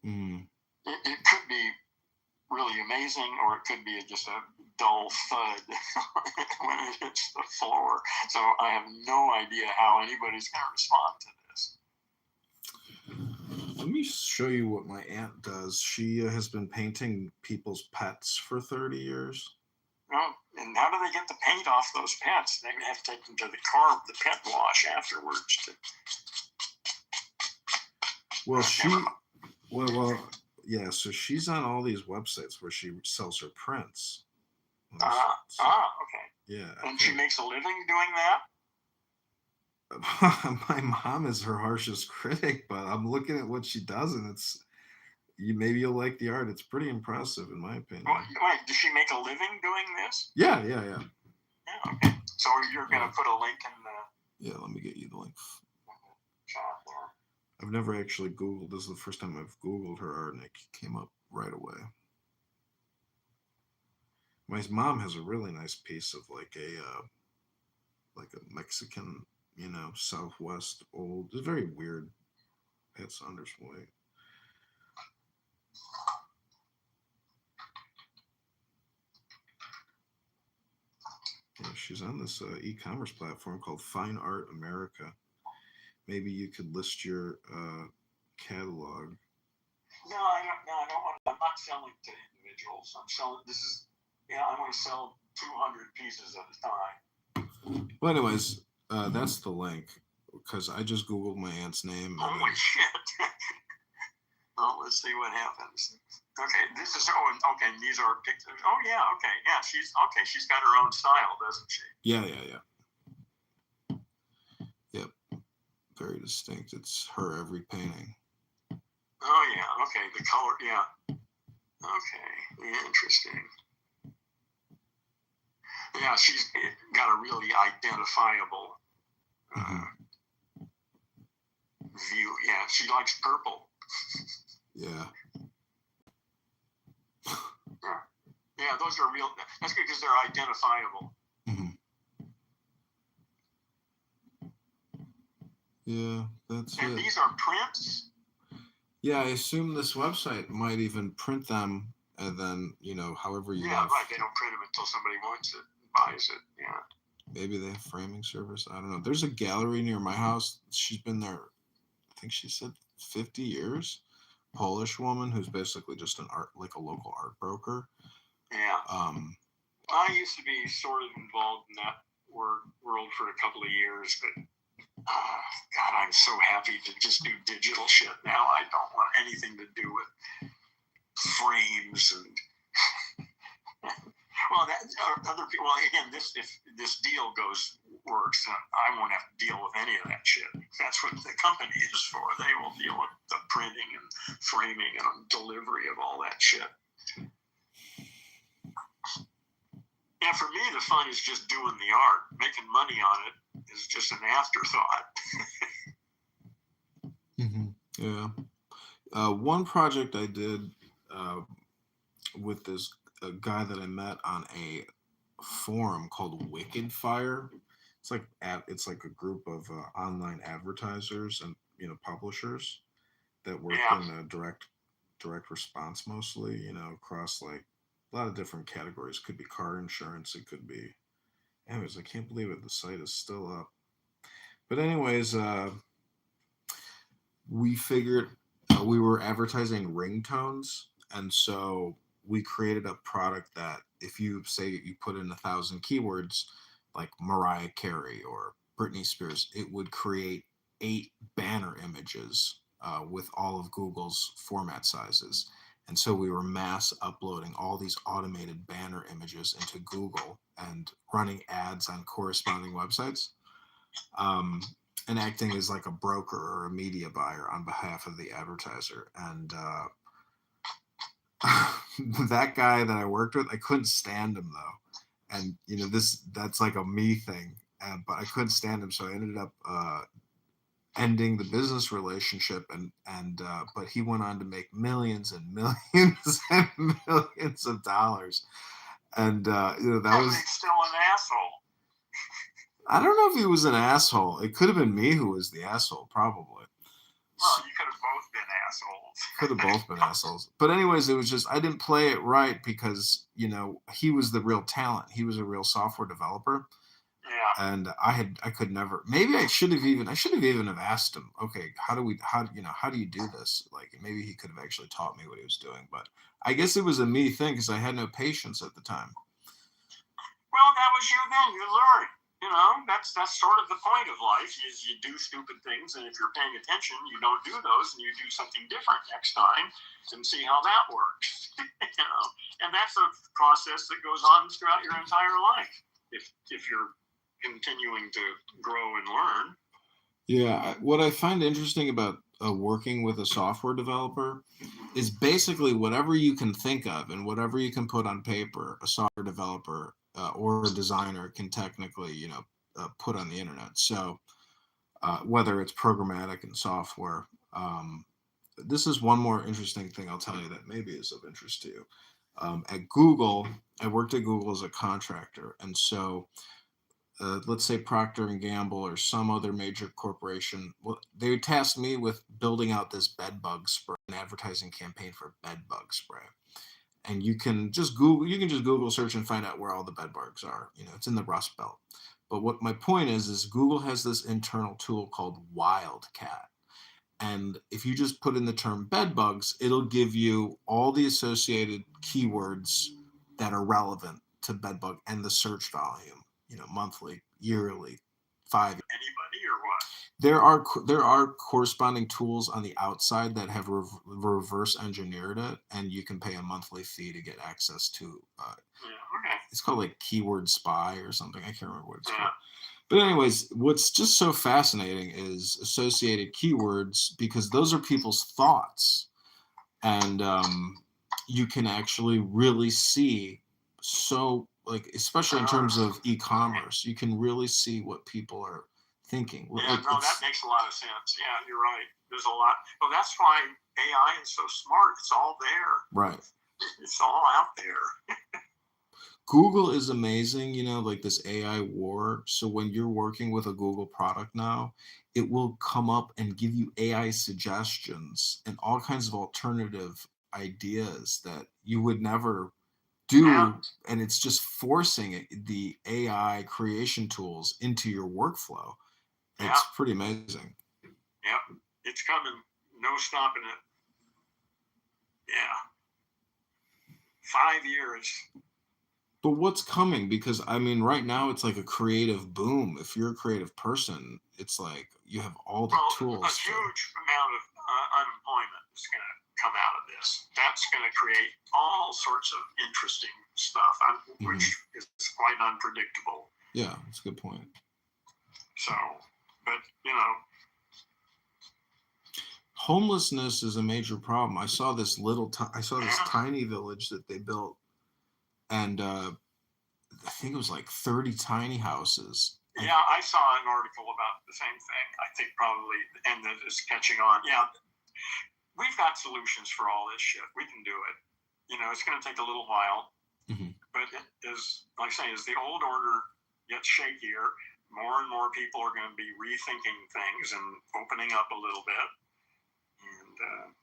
It could be really amazing, or it could be just a dull thud when it hits the floor. So I have no idea how anybody's going to respond to this. Let me show you what my aunt does. She has been painting people's pets for 30 years. Oh, and how do they get the paint off those pets? They have to take them to the pet wash afterwards. Yeah, so she's on all these websites where she sells her prints. Okay. Yeah. And she makes a living doing that? My mom is her harshest critic, but I'm looking at what she does, and maybe you'll like the art. It's pretty impressive, in my opinion. Well, wait, does she make a living doing this? Yeah. Yeah, okay. So you're going to put a link in the... Yeah, let me get you the link. Chat there. I've never actually Googled. This is the first time I've Googled her art, and it came up right away. My mom has a really nice piece of like a Mexican, Southwest old. It's very weird. It's undersway. Yeah, she's on this e-commerce platform called Fine Art America. Maybe you could list your catalog. No, I don't want to. I'm not selling to individuals. I want to sell 200 pieces at a time. Well, anyways, that's the link, because I just Googled my aunt's name. Holy shit. Well, let's see what happens. Okay, okay, these are pictures. Oh, yeah, okay, yeah, she's got her own style, doesn't she? Yeah. Yep, very distinct. It's her every painting. Oh, yeah, okay, the color, yeah. Okay, interesting. Yeah, she's got a really identifiable view. Yeah, she likes purple. Yeah. Yeah, Yeah, those are real. That's because they're identifiable. Mm-hmm. Yeah, that's And it. these are prints. Yeah, I assume this website might even print them, and then however you Yeah, want. right. They don't print them until somebody wants it, buys it. Yeah. Maybe they have framing service. I don't know. There's a gallery near my house. She's been there, I think she said 50 years. Polish woman who's basically just like a local art broker. Yeah. I used to be sort of involved in that world for a couple of years, but God, I'm so happy to just do digital shit now. I don't want anything to do with frames and well, that other people. Well, again, if this deal works, I won't have to deal with any of that shit. That's what the company is for. They will deal with the printing and framing and delivery of all that shit. Yeah, for me, the fun is just doing the art. Making money on it is just an afterthought. Yeah. One project I did with this guy that I met on a forum called Wicked Fire. It's like a group of online advertisers and publishers that work in direct response mostly. Across like a lot of different categories. Could be car insurance. It could be. Anyways, I can't believe it. The site is still up. But anyways, we figured we were advertising ringtones, and so we created a product that if you say you put in 1,000 keywords like Mariah Carey or Britney Spears, it would create 8 banner images with all of Google's format sizes. And so we were mass uploading all these automated banner images into Google and running ads on corresponding websites. And acting as like a broker or a media buyer on behalf of the advertiser. And that guy that I worked with, I couldn't stand him though. And that's like a me thing. But I couldn't stand him, so I ended up ending the business relationship. But he went on to make millions and millions and millions of dollars. And that was still an asshole. I don't know if he was an asshole. It could have been me who was the asshole, probably. Well, you could have both been assholes. Could have both been assholes. But anyways, it was just I didn't play it right because, he was the real talent. He was a real software developer. Yeah. And I could never. Maybe I should have even have asked him, okay, how do you do this? Like maybe he could have actually taught me what he was doing. But I guess it was a me thing because I had no patience at the time. Well, that was you then. You learned. That's sort of the point of life is you do stupid things, and if you're paying attention, you don't do those, and you do something different next time and see how that works. And that's a process that goes on throughout your entire life if you're continuing to grow and learn. Yeah, what I find interesting about working with a software developer is basically whatever you can think of and whatever you can put on paper, a software developer or a designer can technically, put on the internet. So whether it's programmatic and software, this is one more interesting thing I'll tell you that maybe is of interest to you. At Google, I worked at Google as a contractor, and so let's say Procter and Gamble or some other major corporation, well, they would task me with building out this bed bug spray, an advertising campaign for bed bug spray. And you can just Google search and find out where all the bed bugs are. It's in the Rust Belt. But what my point is Google has this internal tool called Wildcat. And if you just put in the term bed bugs, it'll give you all the associated keywords that are relevant to bed bug and the search volume, monthly, yearly, 5 years. Anybody or what? There are corresponding tools on the outside that have reverse engineered it, and you can pay a monthly fee to get access to. It's called like Keyword Spy or something. I can't remember what it's called. But anyways, what's just so fascinating is associated keywords because those are people's thoughts, and you can actually really see. So, like, especially in terms of e-commerce, you can really see what people are thinking. Yeah, that makes a lot of sense. Yeah, you're right. There's a lot. Well, that's why AI is so smart. It's all there. Right. It's all out there. Google is amazing, like this AI war. So when you're working with a Google product now, it will come up and give you AI suggestions and all kinds of alternative ideas that you would never Yeah. do. And it's just forcing the AI creation tools into your workflow. Yeah. It's pretty amazing. Yeah. It's coming. No stopping it. Yeah. 5 years. But what's coming? Because I mean, right now it's like a creative boom. If you're a creative person, it's like you have all the Well, tools. a huge amount of unemployment is going to come out of this. That's going to create all sorts of interesting stuff, which is quite unpredictable. Yeah, that's a good point. So, but homelessness is a major problem. I saw this tiny village that they built, and I think it was like 30 tiny houses. Yeah, I saw an article about the same thing. I think probably, and that is catching on. Yeah, we've got solutions for all this shit. We can do it. It's going to take a little while, but it is, like I say, as the old order gets shakier, more and more people are going to be rethinking things and opening up a little bit, and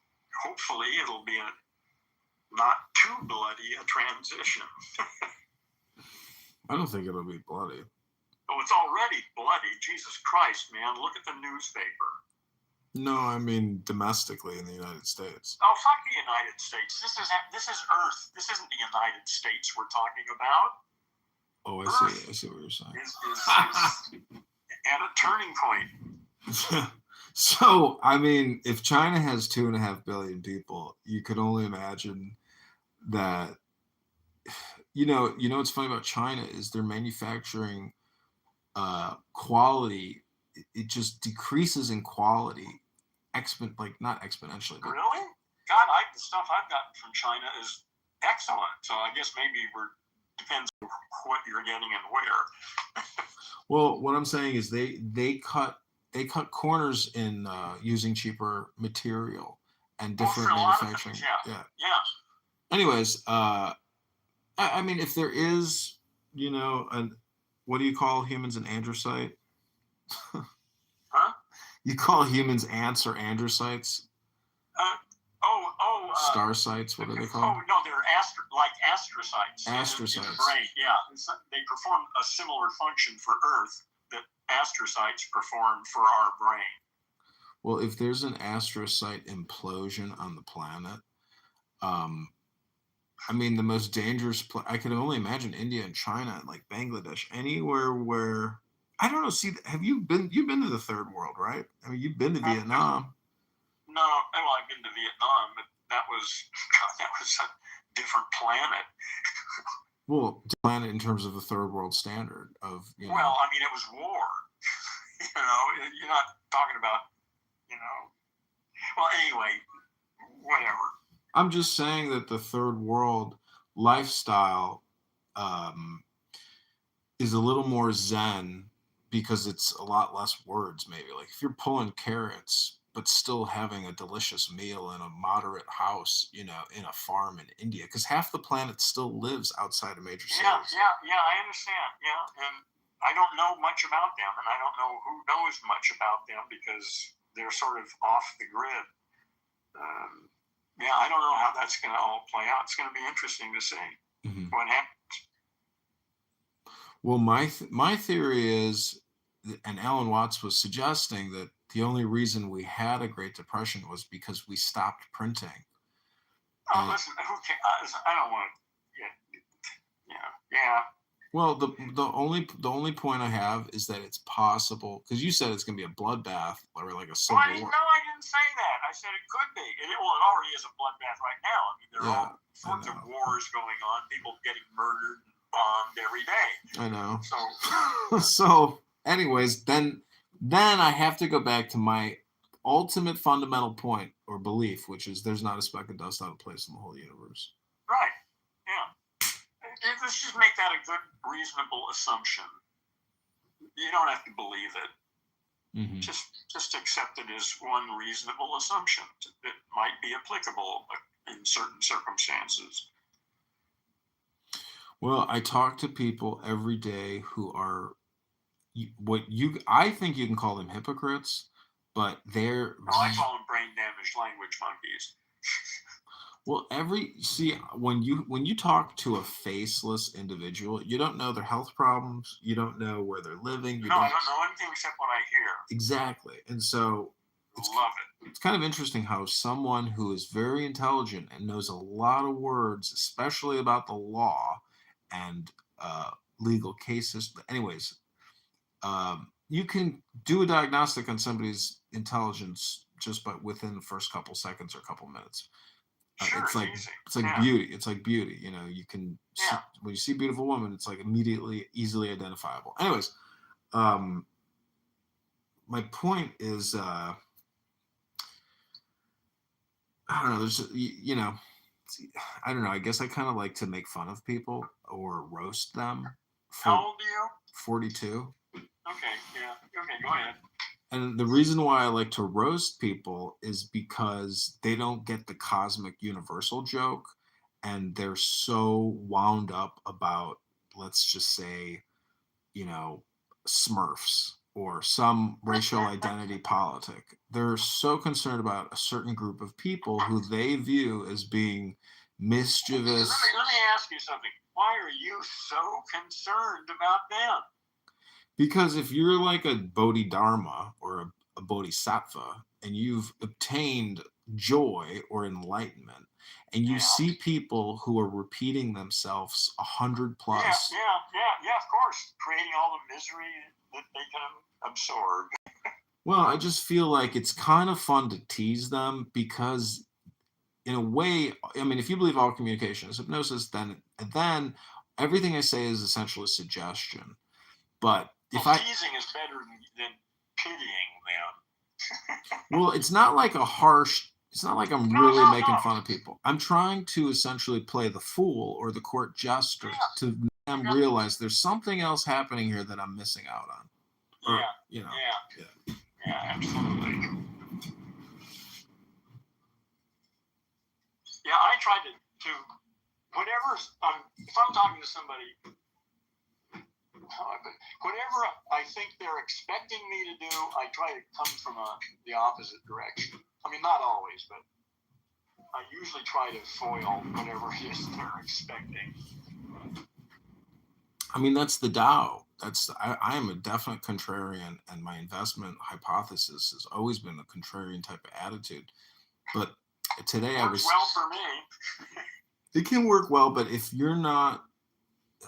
hopefully it'll be not too bloody a transition. I don't think it'll be bloody. Oh, it's already bloody. Jesus Christ, man. Look at the newspaper. No, I mean domestically in the United States. Oh, fuck the United States. This is Earth. This isn't the United States we're talking about. Oh, I see what you're saying. Is at a turning point. So, I mean, if China has 2.5 billion people, you could only imagine that. What's funny about China is their manufacturing quality. It just decreases in quality, not exponentially. But really? God, the stuff I've gotten from China is excellent. So I guess maybe depends on what you're getting and where. Well, what I'm saying is they cut corners in using cheaper material and different manufacturing. Things, yeah. Anyways, I mean, if there is, what do you call humans an androcyte? Huh? You call humans ants or androcytes? Star sites, what are they called? Oh, no, they're astrocytes. Astrocytes. In the brain, yeah. They perform a similar function for Earth that astrocytes perform for our brain. Well, if there's an astrocyte implosion on the planet, I mean, the most dangerous I could only imagine India and China, like Bangladesh, anywhere where I don't know. See, you've been to the third world, right? I mean, you've been to Vietnam. No, well, I've been to Vietnam, but that was a different planet. Well, planet in terms of the third world standard of Well, I mean, it was war. You're not talking about Well, anyway, whatever. I'm just saying that the third world lifestyle is a little more zen because it's a lot less words, maybe. Like if you're pulling carrots, but still having a delicious meal in a moderate house, in a farm in India, because half the planet still lives outside of major cities. Yeah, I understand. Yeah, and I don't know much about them, and I don't know who knows much about them because they're sort of off the grid. I don't know how that's going to all play out. It's going to be interesting to see what happens. Well, my theory is, and Alan Watts was suggesting that the only reason we had a Great Depression was because we stopped printing. Listen, who cares? I don't want to. Yeah. Well, the only point I have is that it's possible, because you said it's going to be a bloodbath or like a civil war. No, I didn't say that. I said it could be. It already is a bloodbath right now. I mean, there are all sorts of wars going on, people getting murdered and bombed every day. I know. So, so anyways, then I have to go back to my ultimate fundamental point or belief, which is there's not a speck of dust out of place in the whole universe. Right. Yeah. Let's just make that a good, reasonable assumption. You don't have to believe it. Mm-hmm. Just accept it as one reasonable assumption that might be applicable in certain circumstances. Well, I talk to people every day who are I think you can call them hypocrites, but they're Well, I call them brain damaged language monkeys. well, when you talk to a faceless individual, you don't know their health problems, you don't know where they're living, No, I don't know anything except what I hear. exactly. And so Love it. it's kind of interesting how someone who is very intelligent and knows a lot of words, especially about the law and legal cases. But anyways, you can do a diagnostic on somebody's intelligence just by within the first couple seconds or couple minutes. Sure, It's like easy. yeah. Beauty. It's like beauty. You know, you can Yeah. when you see a beautiful woman, it's like immediately easily identifiable. Anyways, my point is, I don't know. There's I don't know. I guess I kind of like to make fun of people or roast them. How old are you? 42. Okay. Yeah. Okay. Go ahead. And the reason why I like to roast people is because they don't get the cosmic universal joke, and they're so wound up about, let's just say, Smurfs or some racial identity politic. They're so concerned about a certain group of people who they view as being mischievous. Let me ask you something. Why are you so concerned about them? Because if you're like a Bodhidharma or a Bodhisattva and you've obtained joy or enlightenment, and you see people who are repeating themselves 100 plus. Yeah, of course. Creating all the misery that they can absorb. Well, I just feel like it's kind of fun to tease them because, in a way, I mean, if you believe all communication is hypnosis, then everything I say is essentially suggestion. But teasing is better than pitying them. Well, it's not like a harsh. It's not like I'm really making fun of people. I'm trying to essentially play the fool or the court jester to make them realize there's something else happening here that I'm missing out on. Or, Yeah, absolutely. Yeah, I try to whatever. If I'm talking to somebody, whatever I think they're expecting me to do, I try to come from the opposite direction. I mean, not always, but I usually try to foil whatever it is they're expecting. I mean, that's the Tao. I am a definite contrarian, and my investment hypothesis has always been a contrarian type of attitude. But today I was well for me. It can work well, but if you're not,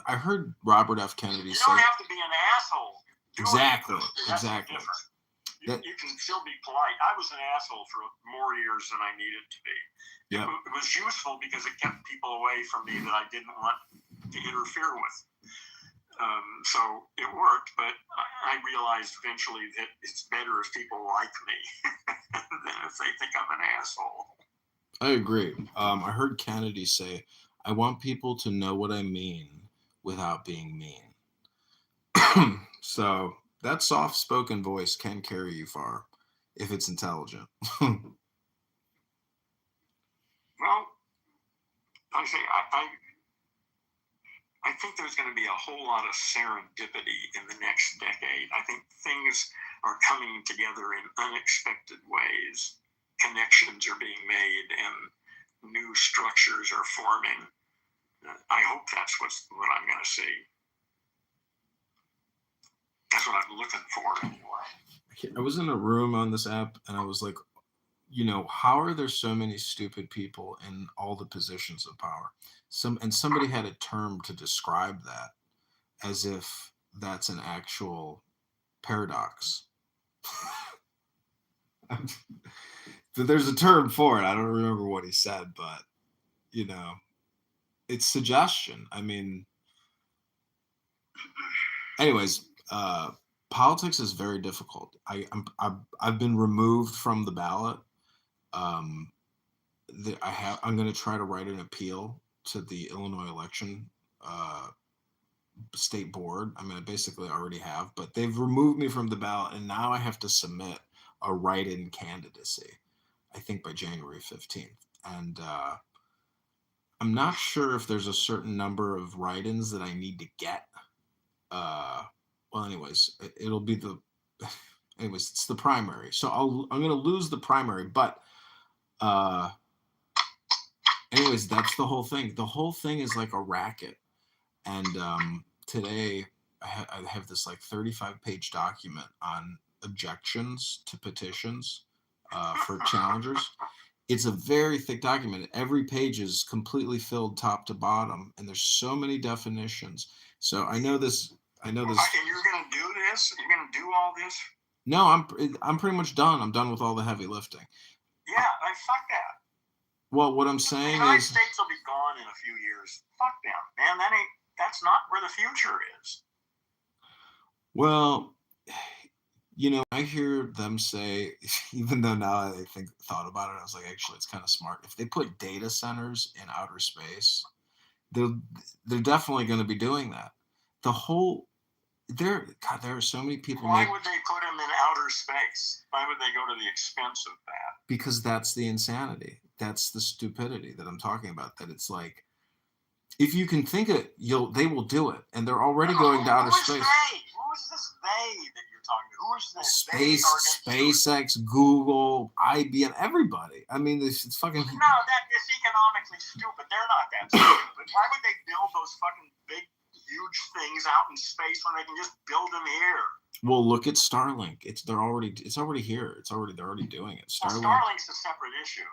I heard Robert F. Kennedy say, you don't have to be an asshole. Exactly. You can still be polite. I was an asshole for more years than I needed to be. Yeah. It was useful because it kept people away from me that I didn't want to interfere with. So it worked, but I realized eventually that it's better if people like me than if they think I'm an asshole. I agree. I heard Kennedy say, I want people to know what I mean without being mean. So that soft-spoken voice can carry you far if it's intelligent. Well, I think there's going to be a whole lot of serendipity in the next decade. I think things are coming together in unexpected ways. Connections are being made and new structures are forming. I hope that's what I'm going to see. That's what I'm looking for anyway. I was in a room on this app and I was like, how are there so many stupid people in all the positions of power? Somebody had a term to describe that as if that's an actual paradox. There's a term for it. I don't remember what he said, but it's suggestion. I mean, anyways, politics is very difficult. I've been removed from the ballot. I'm going to try to write an appeal to the Illinois election state board. I mean, I basically already have, but they've removed me from the ballot, and now I have to submit a write-in candidacy, I think by January 15th. And I'm not sure if there's a certain number of write-ins that I need to get. Well, anyways, it'll be the anyways, it's the primary. So I'm gonna lose the primary, but anyways, that's the whole thing. The whole thing is like a racket. And today I have this like 35-page document on objections to petitions for challengers. It's a very thick document. Every page is completely filled top to bottom, and there's so many definitions. So I know this. And you're going to do this? You're going to do all this? No, I'm pretty much done. I'm done with all the heavy lifting. Yeah, fuck that. Well, what I'm saying the United is, States will be gone in a few years. Fuck them, man. That's not where the future is. well, I hear them say, even though now I thought about it, I was like, actually, it's kind of smart. If they put data centers in outer space, they're definitely going to be doing that. There are so many people. Why would they put them in outer space? Why would they go to the expense of that? Because that's the insanity. That's the stupidity that I'm talking about. That it's like, if you can think it, they will do it, and they're already going to outer space. Who is this they that you're talking to? Who is this? SpaceX, Google, IBM, everybody. I mean, it's fucking. No, that is economically stupid. They're not that stupid. Why would they build those fucking big, huge things out in space when they can just build them here? Well, look at Starlink. It's already here. They're already doing it. Starlink's a separate issue.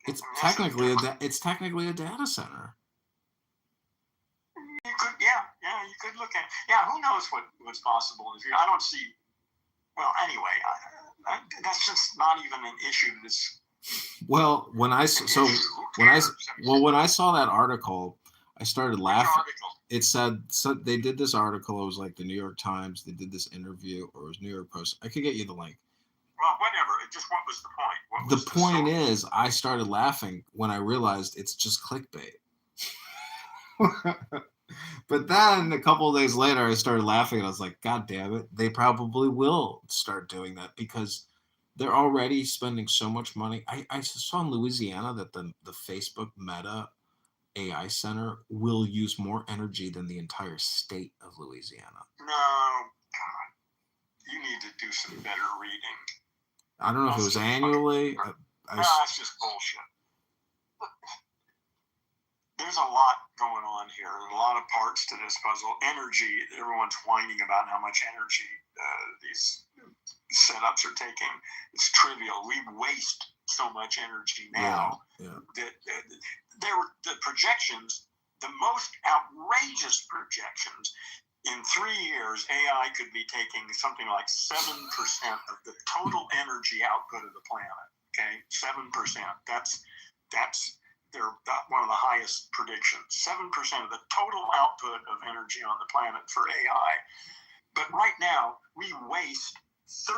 It's technically a data center. You could, you could look at, who knows what's possible in the future. I don't see, well, anyway, that's just not even an issue. Well, when I saw that article, I started laughing. It said, they did this article. It was like the New York Times. They did this interview, or it was New York Post. I could get you the link. Well, whatever. What was the point? The point is, I started laughing when I realized it's just clickbait. But then a couple of days later, I started laughing, and I was like, God damn it. They probably will start doing that because they're already spending so much money. I saw in Louisiana that the Facebook Meta AI Center will use more energy than the entire state of Louisiana. No, God. You need to do some better reading. I don't know if it was annually. That's just bullshit. There's a lot going on here. There's a lot of parts to this puzzle. Energy, everyone's whining about how much energy these setups are taking. It's trivial. We waste so much energy now. Yeah. The projections, the most outrageous projections, in 3 years, AI could be taking something like 7% of the total energy output of the planet. Okay, 7%. That's they're one of the highest predictions. 7% of the total output of energy on the planet for AI. But right now, we waste 30%